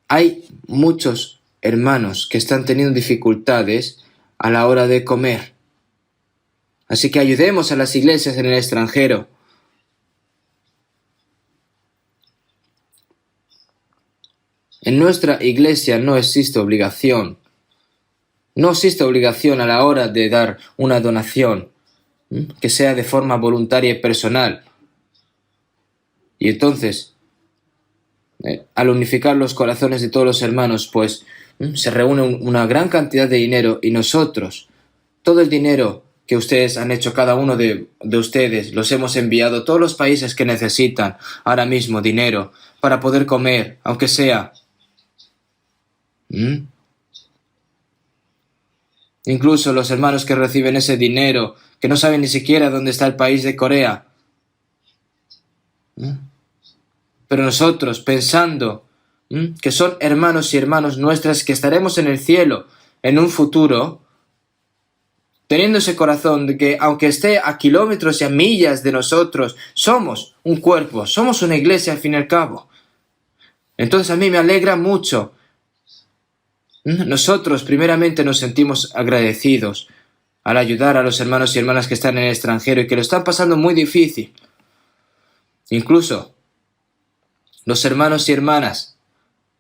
hay muchos hermanos que están teniendo dificultades a la hora de comer. Así que ayudemos a las iglesias en el extranjero. En nuestra iglesia no existe obligación. No existe obligación a la hora de dar una donación, que sea de forma voluntaria y personal. Y entonces, al unificar los corazones de todos los hermanos, pues se reúne una gran cantidad de dinero y nosotros, todo el dinero que ustedes han hecho, cada uno de ustedes, los hemos enviado a todos los países que necesitan ahora mismo dinero para poder comer, aunque sea. Incluso los hermanos que reciben ese dinero, que no saben ni siquiera dónde está el país de Corea. Pero nosotros, pensando que son hermanos y hermanas nuestras, que estaremos en el cielo en un futuro, teniendo ese corazón de que aunque esté a kilómetros y a millas de nosotros, somos un cuerpo, somos una iglesia al fin y al cabo. Entonces a mí me alegra mucho. Nosotros primeramente nos sentimos agradecidos al ayudar a los hermanos y hermanas que están en el extranjero y que lo están pasando muy difícil. Incluso los hermanos y hermanas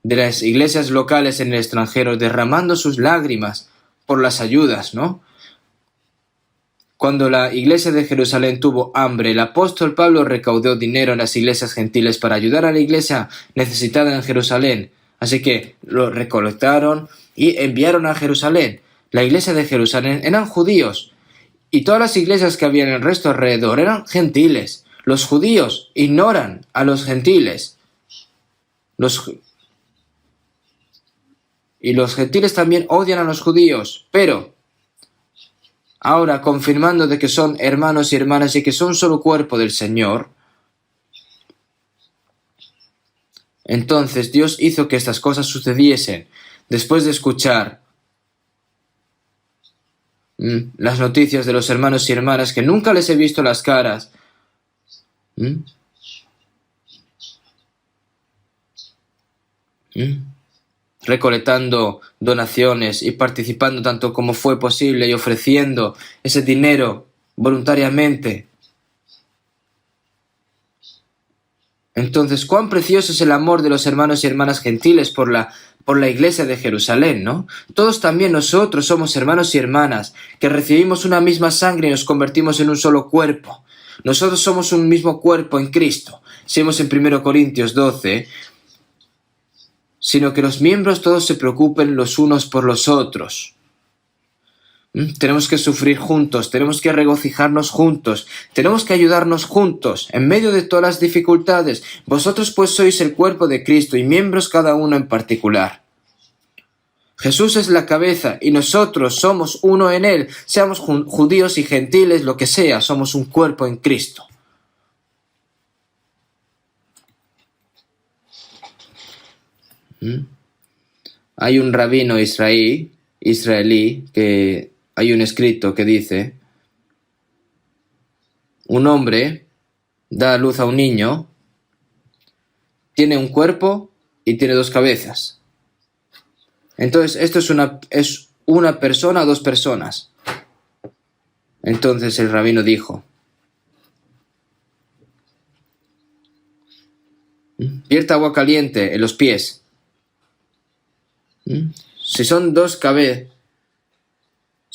de las iglesias locales en el extranjero derramando sus lágrimas por las ayudas, ¿no? Cuando la iglesia de Jerusalén tuvo hambre, el apóstol Pablo recaudó dinero en las iglesias gentiles para ayudar a la iglesia necesitada en Jerusalén. Así que lo recolectaron y enviaron a Jerusalén. La iglesia de Jerusalén eran judíos y todas las iglesias que había en el resto alrededor eran gentiles. Los judíos ignoran a los gentiles. Y los gentiles también odian a los judíos, pero ahora, confirmando de que son hermanos y hermanas y que son un solo cuerpo del Señor, entonces Dios hizo que estas cosas sucediesen después de escuchar las noticias de los hermanos y hermanas que nunca les he visto las caras. Recolectando donaciones y participando tanto como fue posible y ofreciendo ese dinero voluntariamente. Entonces, cuán precioso es el amor de los hermanos y hermanas gentiles por la iglesia de Jerusalén, ¿no? Todos también nosotros somos hermanos y hermanas que recibimos una misma sangre y nos convertimos en un solo cuerpo. Nosotros somos un mismo cuerpo en Cristo. Si vemos en 1 Corintios 12, sino que los miembros todos se preocupen los unos por los otros. Tenemos que sufrir juntos, tenemos que regocijarnos juntos, tenemos que ayudarnos juntos en medio de todas las dificultades. Vosotros pues sois el cuerpo de Cristo y miembros cada uno en particular. Jesús es la cabeza y nosotros somos uno en Él, seamos judíos y gentiles, lo que sea, somos un cuerpo en Cristo. Hay un rabino israelí que hay un escrito que dice: un hombre da a luz a un niño, tiene un cuerpo y tiene dos cabezas. Entonces, esto es una persona o dos personas. Entonces el rabino dijo: vierta agua caliente en los pies. Si son dos cabezas,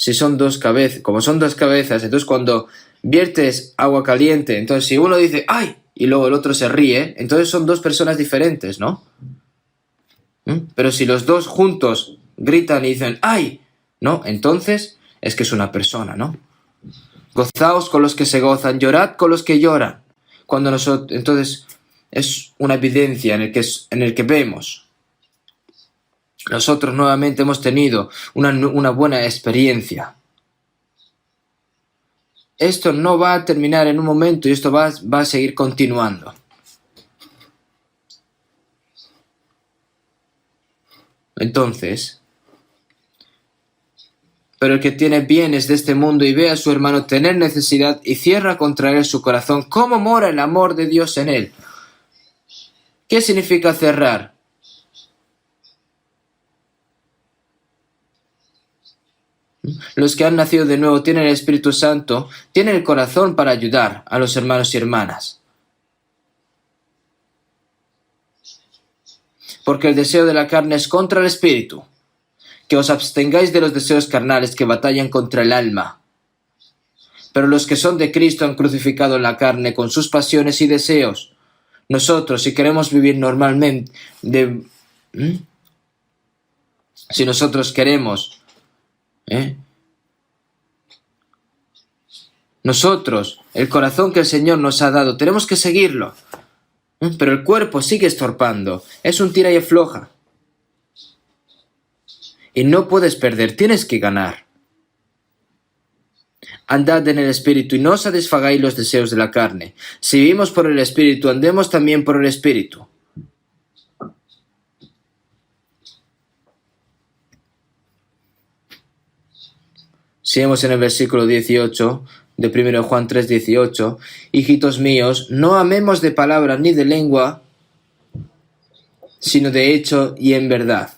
si son dos cabezas, como son dos cabezas, entonces cuando viertes agua caliente, entonces si uno dice ¡ay! Y luego el otro se ríe, entonces son dos personas diferentes, ¿no? Pero si los dos juntos gritan y dicen ¡ay! ¿No? Entonces es que es una persona, ¿no? Gozaos con los que se gozan, llorad con los que lloran. Cuando nosotros, entonces es una evidencia en el que vemos. Nosotros nuevamente hemos tenido una buena experiencia. Esto no va a terminar en un momento y esto va a seguir continuando. Entonces, pero el que tiene bienes de este mundo y ve a su hermano tener necesidad y cierra contra él su corazón, ¿cómo mora el amor de Dios en él? ¿Qué significa cerrar? Los que han nacido de nuevo tienen el Espíritu Santo, tienen el corazón para ayudar a los hermanos y hermanas. Porque el deseo de la carne es contra el Espíritu. Que os abstengáis de los deseos carnales que batallan contra el alma. Pero los que son de Cristo han crucificado la carne con sus pasiones y deseos. Nosotros, si queremos vivir normalmente, si nosotros queremos, nosotros, el corazón que el Señor nos ha dado, tenemos que seguirlo. Pero el cuerpo sigue estorbando, es un tira y afloja. Y no puedes perder, tienes que ganar. Andad en el Espíritu y no satisfagáis los deseos de la carne. Si vivimos por el Espíritu, andemos también por el Espíritu. Sigamos en el versículo 18 de 1 Juan 3:18. Hijitos míos, no amemos de palabra ni de lengua, sino de hecho y en verdad.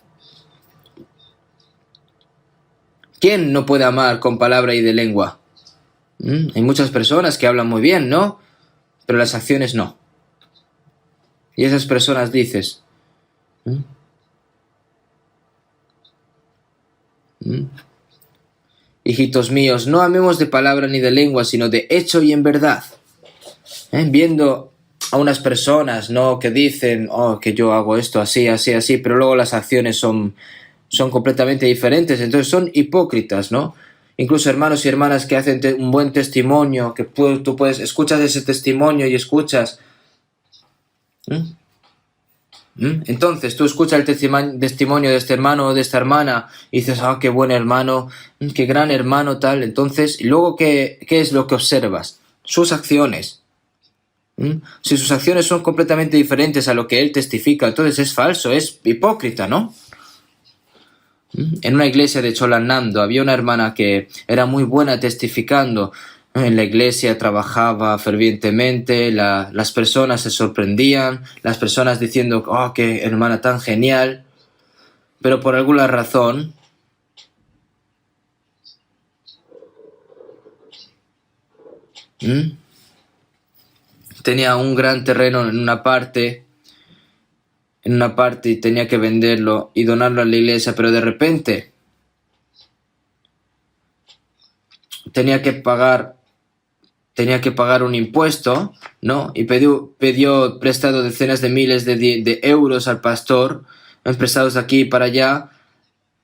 ¿Quién no puede amar con palabra y de lengua? Hay muchas personas que hablan muy bien, ¿no? Pero las acciones no. Y esas personas dices, hijitos míos, no amemos de palabra ni de lengua, sino de hecho y en verdad. Viendo a unas personas, ¿no? Que dicen, que yo hago esto así, así, así, pero luego las acciones son completamente diferentes, entonces son hipócritas, ¿no? Incluso hermanos y hermanas que hacen un buen testimonio, que tú puedes, escuchas ese testimonio y escuchas. Entonces tú escuchas el testimonio de este hermano o de esta hermana y dices, qué buen hermano, qué gran hermano tal. Entonces, ¿y luego qué es lo que observas? Sus acciones. Si sus acciones son completamente diferentes a lo que él testifica, entonces es falso, es hipócrita, ¿no? En una iglesia de Cholanando había una hermana que era muy buena testificando. En la iglesia trabajaba fervientemente, las personas se sorprendían, las personas diciendo, qué hermana tan genial. Pero por alguna razón, tenía un gran terreno en una parte y tenía que venderlo y donarlo a la iglesia, pero de repente tenía que pagar un impuesto, ¿no? Y pidió prestado decenas de miles de euros al pastor, prestados de aquí para allá,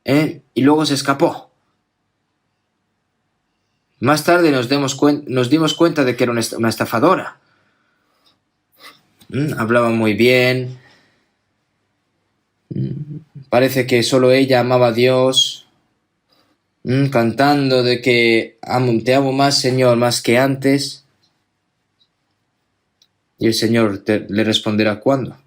y luego se escapó. Más tarde nos dimos cuenta de que era una estafadora. Hablaba muy bien. Parece que solo ella amaba a Dios, cantando de que te amo más, Señor, más que antes. Y el Señor le responderá ¿cuándo?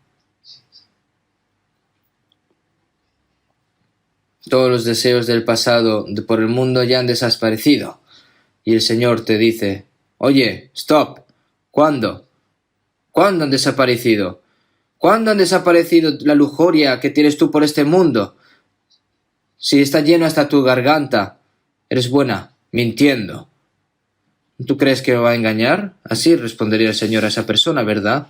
Todos los deseos del pasado por el mundo ya han desaparecido. Y el Señor te dice, oye, stop, ¿cuándo? ¿Cuándo han desaparecido? ¿Cuándo han desaparecido la lujuria que tienes tú por este mundo? Si está lleno hasta tu garganta, eres buena, mintiendo. ¿Tú crees que me va a engañar? Así respondería el Señor a esa persona, ¿verdad?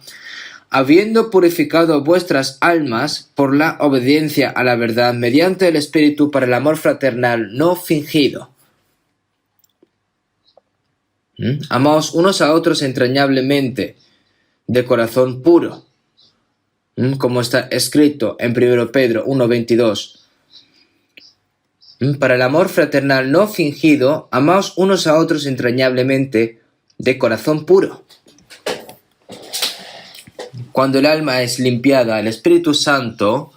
Habiendo purificado vuestras almas por la obediencia a la verdad mediante el Espíritu para el amor fraternal no fingido. Amaos unos a otros entrañablemente, de corazón puro, como está escrito en 1 Pedro 1:22. Para el amor fraternal no fingido, amaos unos a otros entrañablemente, de corazón puro. Cuando el alma es limpiada, el Espíritu Santo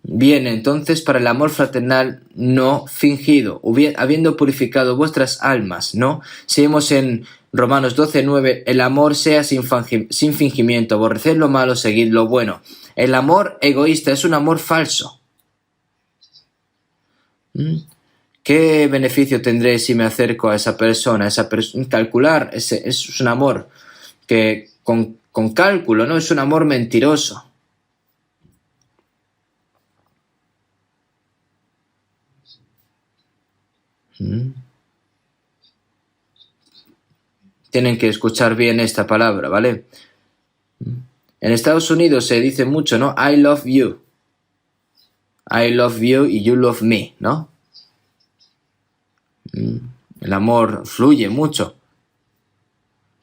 viene entonces para el amor fraternal no fingido, habiendo purificado vuestras almas, ¿no? Seguimos en Romanos 12:9, el amor sea sin fingimiento, aborreced lo malo, seguid lo bueno. El amor egoísta es un amor falso. ¿Qué beneficio tendré si me acerco a esa persona? Calcular es un amor que con cálculo, ¿no? Es un amor mentiroso. Tienen que escuchar bien esta palabra, ¿vale? En Estados Unidos se dice mucho, ¿no? I love you. I love you y you love me, ¿no? El amor fluye mucho.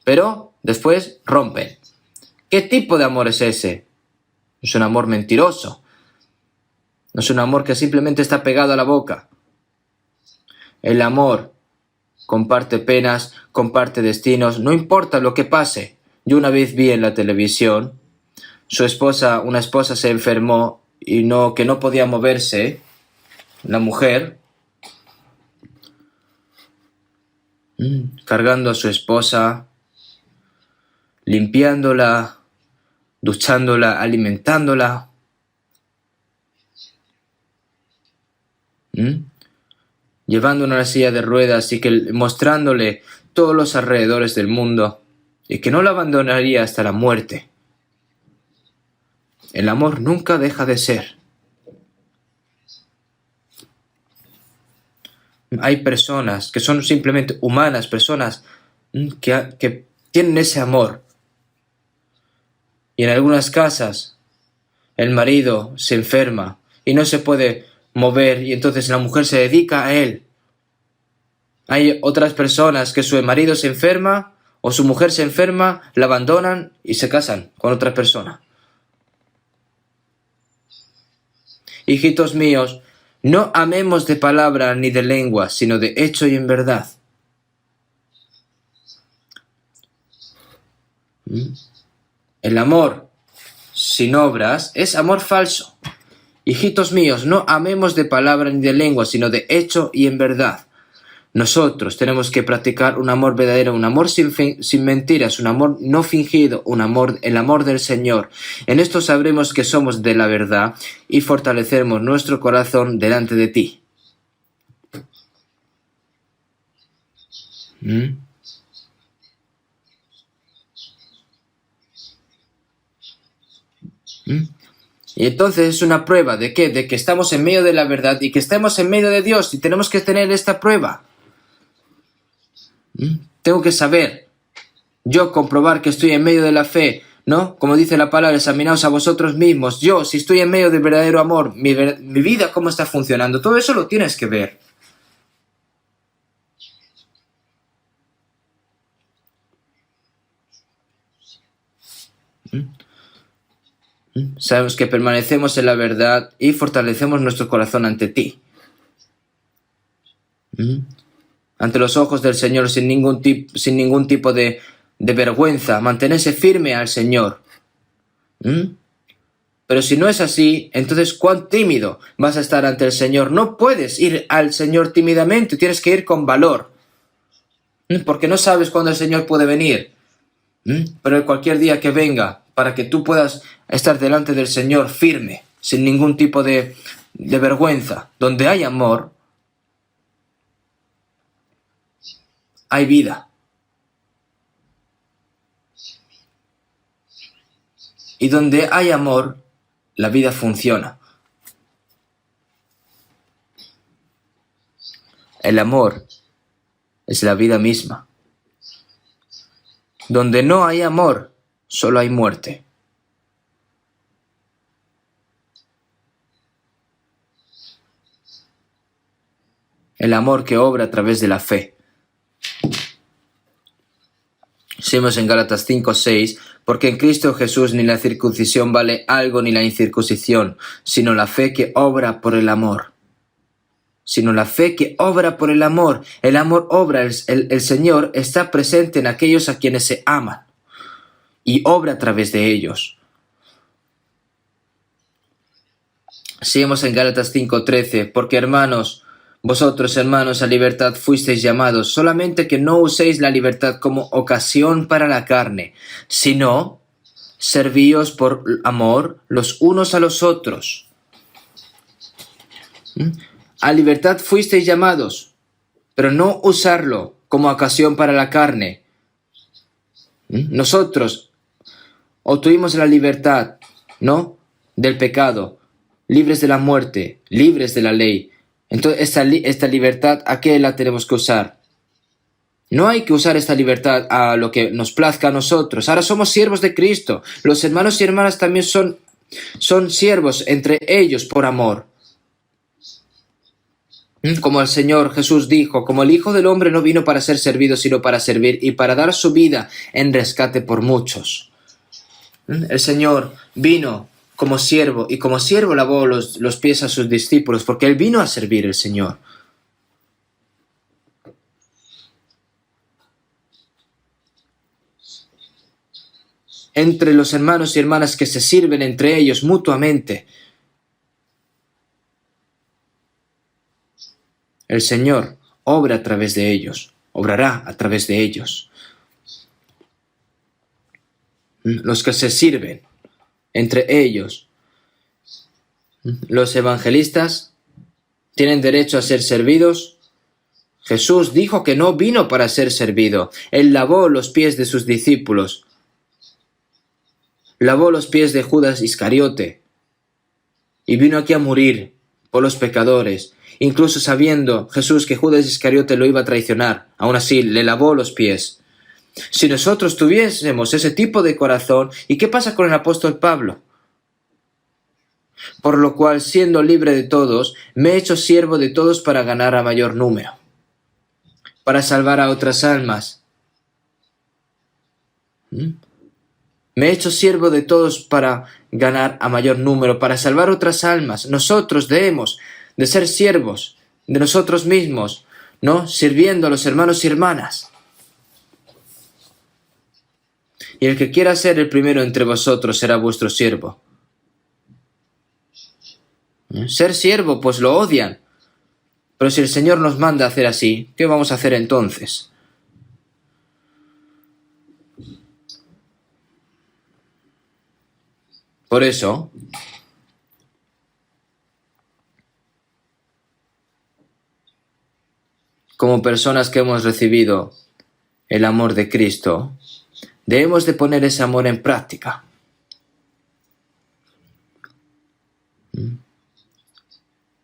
Pero después rompen. ¿Qué tipo de amor es ese? Es un amor mentiroso. No es un amor que simplemente está pegado a la boca. El amor comparte penas, comparte destinos, no importa lo que pase. Yo una vez vi en la televisión, una esposa se enfermó y que no podía moverse, la mujer, cargando a su esposa, limpiándola, duchándola, alimentándola, llevándola en una silla de ruedas y mostrándole todos los alrededores del mundo y que no la abandonaría hasta la muerte. El amor nunca deja de ser. Hay personas que son simplemente humanas, personas que tienen ese amor. Y en algunas casas el marido se enferma y no se puede mover y entonces la mujer se dedica a él. Hay otras personas que su marido se enferma o su mujer se enferma, la abandonan y se casan con otra persona. Hijitos míos, no amemos de palabra ni de lengua, sino de hecho y en verdad. El amor sin obras es amor falso. Hijitos míos, no amemos de palabra ni de lengua, sino de hecho y en verdad. Nosotros tenemos que practicar un amor verdadero, un amor sin mentiras, un amor no fingido, el amor del Señor. En esto sabremos que somos de la verdad y fortaleceremos nuestro corazón delante de ti. Y entonces es una prueba ¿de qué? De que estamos en medio de la verdad y que estamos en medio de Dios y tenemos que tener esta prueba. Tengo que saber, yo comprobar que estoy en medio de la fe, ¿no? Como dice la palabra, examinaos a vosotros mismos. Yo, si estoy en medio del verdadero amor, mi vida, ¿cómo está funcionando? Todo eso lo tienes que ver. Sabemos que permanecemos en la verdad y fortalecemos nuestro corazón ante ti. Ante los ojos del Señor sin ningún tipo de vergüenza, mantenerse firme al Señor. Pero si no es así, entonces ¿cuán tímido vas a estar ante el Señor? No puedes ir al Señor tímidamente, tienes que ir con valor. Porque no sabes cuándo el Señor puede venir. Pero cualquier día que venga, para que tú puedas estar delante del Señor firme, sin ningún tipo de vergüenza, donde hay amor, hay vida. Y donde hay amor, la vida funciona. El amor es la vida misma. Donde no hay amor, solo hay muerte. El amor que obra a través de la fe. Seguimos en Gálatas 5:6, porque en Cristo Jesús ni la circuncisión vale algo ni la incircuncisión, sino la fe que obra por el amor. Sino la fe que obra por el amor. El amor obra, el Señor está presente en aquellos a quienes se aman y obra a través de ellos. Seguimos en Gálatas 5:13, porque hermanos, vosotros hermanos a libertad fuisteis llamados, solamente que no uséis la libertad como ocasión para la carne, sino servíos por amor los unos a los otros. A libertad fuisteis llamados, pero no usarlo como ocasión para la carne. Nosotros obtuvimos la libertad, ¿no?, del pecado, libres de la muerte, libres de la ley. Entonces, esta libertad, ¿a qué la tenemos que usar? No hay que usar esta libertad a lo que nos plazca a nosotros. Ahora somos siervos de Cristo. Los hermanos y hermanas también son siervos entre ellos por amor. Como el Señor Jesús dijo, como el Hijo del Hombre no vino para ser servido, sino para servir y para dar su vida en rescate por muchos. El Señor vino como siervo, y como siervo lavó los pies a sus discípulos, porque Él vino a servir el Señor. Entre los hermanos y hermanas que se sirven entre ellos mutuamente, el Señor obra a través de ellos, obrará a través de ellos. Los que se sirven entre ellos, los evangelistas, tienen derecho a ser servidos. Jesús dijo que no vino para ser servido. Él lavó los pies de sus discípulos. Lavó los pies de Judas Iscariote. Y vino aquí a morir por los pecadores. Incluso sabiendo Jesús que Judas Iscariote lo iba a traicionar, aún así le lavó los pies. Si nosotros tuviésemos ese tipo de corazón, ¿y qué pasa con el apóstol Pablo? Por lo cual, siendo libre de todos, me he hecho siervo de todos para ganar a mayor número, para salvar a otras almas. Me he hecho siervo de todos para ganar a mayor número, para salvar otras almas. Nosotros debemos de ser siervos de nosotros mismos, ¿no?, sirviendo a los hermanos y hermanas. Y el que quiera ser el primero entre vosotros será vuestro siervo. Ser siervo, pues lo odian. Pero si el Señor nos manda a hacer así, ¿qué vamos a hacer entonces? Por eso, como personas que hemos recibido el amor de Cristo, debemos de poner ese amor en práctica.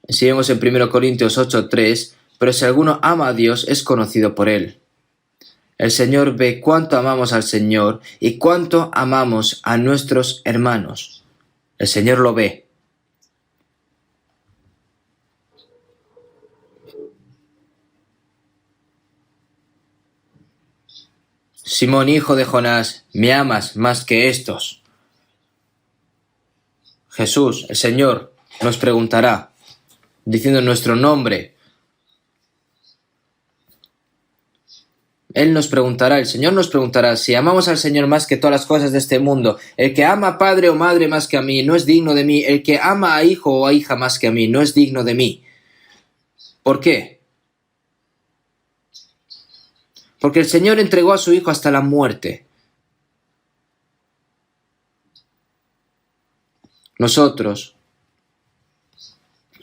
Si vemos en 1 Corintios 8:3, pero si alguno ama a Dios, es conocido por Él. El Señor ve cuánto amamos al Señor y cuánto amamos a nuestros hermanos. El Señor lo ve. Simón, hijo de Jonás, ¿me amas más que estos? Jesús, el Señor, nos preguntará, diciendo nuestro nombre. Él nos preguntará, el Señor nos preguntará, si amamos al Señor más que todas las cosas de este mundo. El que ama a padre o madre más que a mí no es digno de mí. El que ama a hijo o a hija más que a mí no es digno de mí. ¿Por qué? Porque el Señor entregó a su Hijo hasta la muerte. Nosotros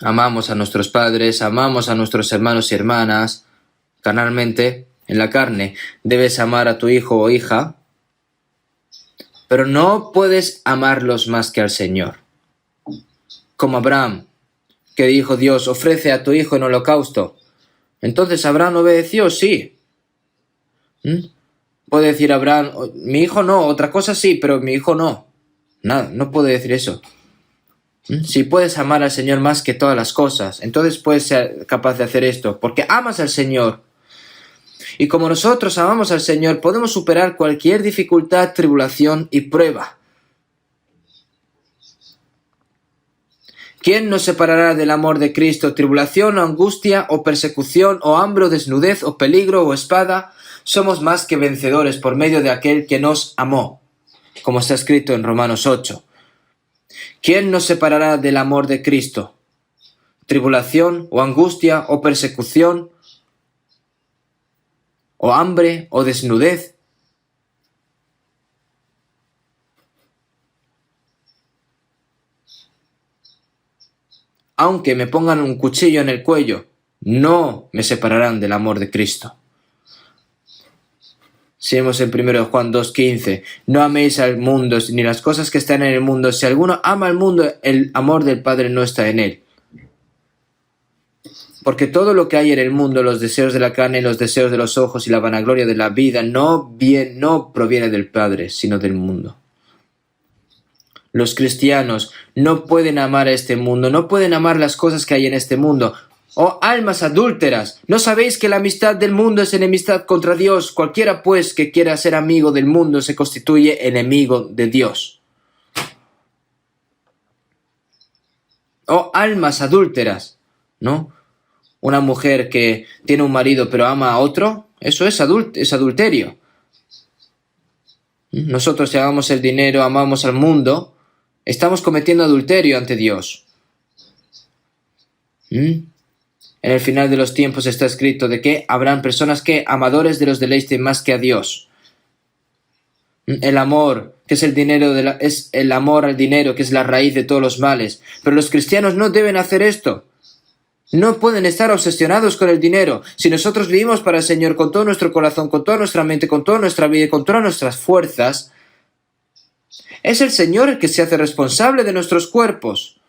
amamos a nuestros padres, amamos a nuestros hermanos y hermanas, carnalmente, en la carne. Debes amar a tu hijo o hija, pero no puedes amarlos más que al Señor. Como Abraham, que dijo Dios, ofrece a tu hijo en holocausto. Entonces Abraham obedeció, sí. Puede decir Abraham, mi hijo no, otra cosa sí, pero mi hijo no. Nada, no puede decir eso. Si puedes amar al Señor más que todas las cosas, entonces puedes ser capaz de hacer esto, porque amas al Señor. Y como nosotros amamos al Señor, podemos superar cualquier dificultad, tribulación y prueba. ¿Quién nos separará del amor de Cristo? ¿Tribulación o angustia o persecución o hambre o desnudez o peligro o espada? Somos más que vencedores por medio de aquel que nos amó, como está escrito en Romanos 8. ¿Quién nos separará del amor de Cristo? ¿Tribulación o angustia o persecución o hambre o desnudez? Aunque me pongan un cuchillo en el cuello, no me separarán del amor de Cristo. Seguimos en 1 Juan 2:15. No améis al mundo ni las cosas que están en el mundo. Si alguno ama al mundo, el amor del Padre no está en él. Porque todo lo que hay en el mundo, los deseos de la carne, los deseos de los ojos y la vanagloria de la vida, no proviene del Padre, sino del mundo. Los cristianos no pueden amar a este mundo, no pueden amar las cosas que hay en este mundo. ¡Oh, almas adúlteras! ¿No sabéis que la amistad del mundo es enemistad contra Dios? Cualquiera, pues, que quiera ser amigo del mundo se constituye enemigo de Dios. ¡Oh, almas adúlteras! ¿No? Una mujer que tiene un marido pero ama a otro, eso es adulterio. Nosotros, si amamos el dinero, amamos al mundo, estamos cometiendo adulterio ante Dios. En el final de los tiempos está escrito de que habrán personas que amadores de los deleites más que a Dios. El amor, que es el dinero, es el amor al dinero, que es la raíz de todos los males. Pero los cristianos no deben hacer esto. No pueden estar obsesionados con el dinero. Si nosotros vivimos para el Señor con todo nuestro corazón, con toda nuestra mente, con toda nuestra vida y con todas nuestras fuerzas, es el Señor el que se hace responsable de nuestros cuerpos.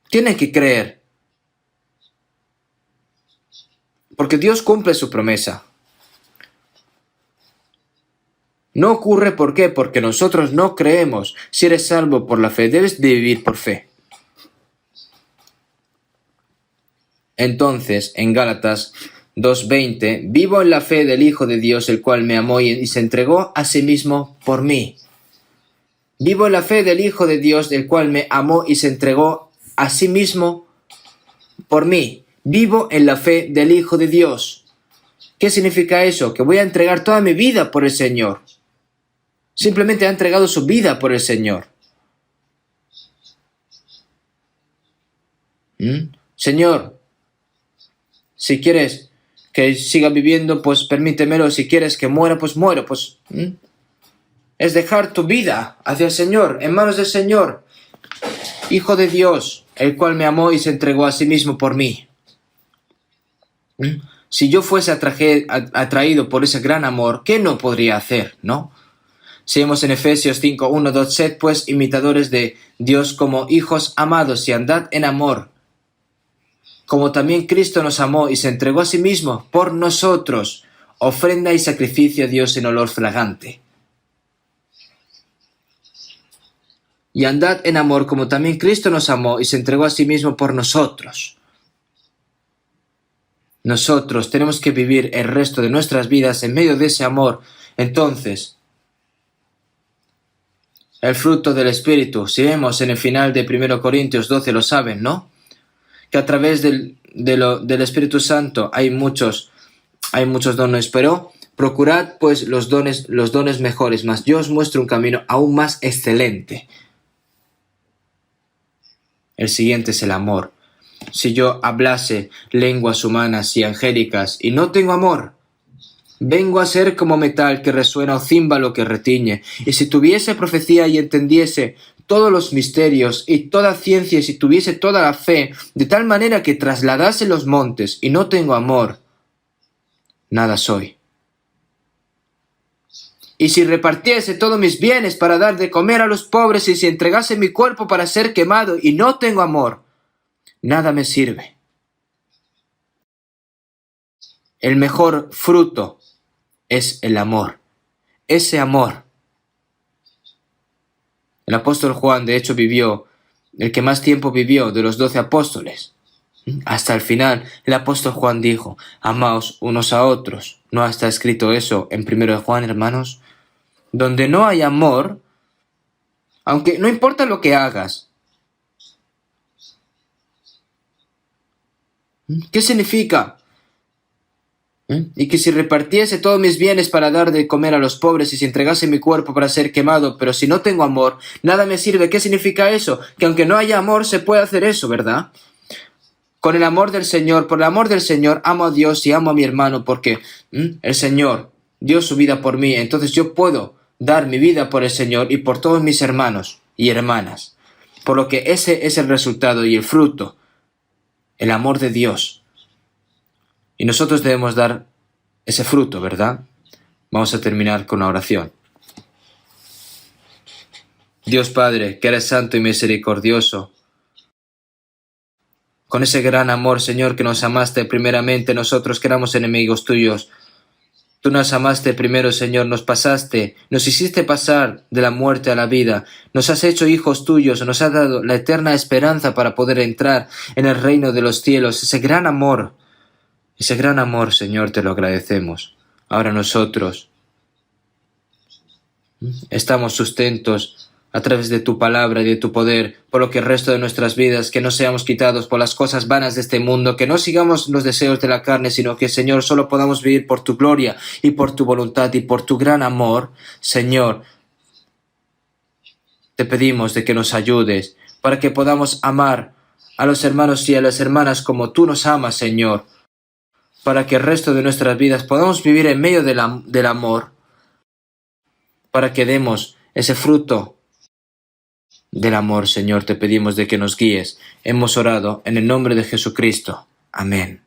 Tienen que creer. Porque Dios cumple su promesa. No ocurre, ¿por qué? Porque nosotros no creemos. Si eres salvo por la fe, debes de vivir por fe. Entonces, en Gálatas 2:20, vivo en la fe del Hijo de Dios, el cual me amó y se entregó a sí mismo por mí. Vivo en la fe del Hijo de Dios, el cual me amó y se entregó a sí mismo por mí. Vivo en la fe del Hijo de Dios. ¿Qué significa eso? Que voy a entregar toda mi vida por el Señor. Simplemente ha entregado su vida por el Señor. Señor, si quieres que siga viviendo, pues permítemelo. Si quieres que muera, pues muero. Pues es dejar tu vida hacia el Señor, en manos del Señor. Hijo de Dios, el cual me amó y se entregó a sí mismo por mí. Si yo fuese atraído por ese gran amor, ¿qué no podría hacer, no? Seguimos en Efesios 5:1-2. Sed pues imitadores de Dios como hijos amados y andad en amor, como también Cristo nos amó y se entregó a sí mismo por nosotros, ofrenda y sacrificio a Dios en olor fragante. Y andad en amor como también Cristo nos amó y se entregó a sí mismo por nosotros. Nosotros tenemos que vivir el resto de nuestras vidas en medio de ese amor. Entonces, el fruto del Espíritu, si vemos en el final de 1 Corintios 12, lo saben, ¿no? Que a través del Espíritu Santo hay muchos dones, pero procurad pues los dones mejores, mas yo os muestro un camino aún más excelente. El siguiente es el amor. Si yo hablase lenguas humanas y angélicas y no tengo amor, vengo a ser como metal que resuena o címbalo que retiñe. Y si tuviese profecía y entendiese todos los misterios y toda ciencia, y si tuviese toda la fe, de tal manera que trasladase los montes y no tengo amor, nada soy. Y si repartiese todos mis bienes para dar de comer a los pobres, y si entregase mi cuerpo para ser quemado y no tengo amor, nada me sirve. El mejor fruto es el amor. Ese amor. El apóstol Juan, de hecho, vivió, el que más tiempo vivió de los 12 apóstoles. Hasta el final, el apóstol Juan dijo, amaos unos a otros. ¿No está escrito eso en 1 Juan, hermanos? Donde no hay amor, aunque no importa lo que hagas. ¿Qué significa? Y que si repartiese todos mis bienes para dar de comer a los pobres y si entregase mi cuerpo para ser quemado, pero si no tengo amor, nada me sirve. ¿Qué significa eso? Que aunque no haya amor, se puede hacer eso, ¿verdad? Con el amor del Señor, por el amor del Señor, amo a Dios y amo a mi hermano porque el Señor dio su vida por mí. Entonces yo puedo dar mi vida por el Señor y por todos mis hermanos y hermanas. Por lo que ese es el resultado y el fruto, el amor de Dios. Y nosotros debemos dar ese fruto, ¿verdad? Vamos a terminar con una oración. Dios Padre, que eres santo y misericordioso, con ese gran amor, Señor, que nos amaste primeramente, nosotros que éramos enemigos tuyos. Tú nos amaste primero, Señor, nos pasaste, nos hiciste pasar de la muerte a la vida, nos has hecho hijos tuyos, nos has dado la eterna esperanza para poder entrar en el reino de los cielos. Ese gran amor, Señor, te lo agradecemos. Ahora nosotros estamos sustentos a través de tu palabra y de tu poder, por lo que el resto de nuestras vidas, que no seamos quitados por las cosas vanas de este mundo, que no sigamos los deseos de la carne, sino que, Señor, solo podamos vivir por tu gloria y por tu voluntad y por tu gran amor. Señor, te pedimos de que nos ayudes para que podamos amar a los hermanos y a las hermanas como tú nos amas, Señor, para que el resto de nuestras vidas podamos vivir en medio del amor, para que demos ese fruto del amor, Señor, te pedimos de que nos guíes. Hemos orado en el nombre de Jesucristo. Amén.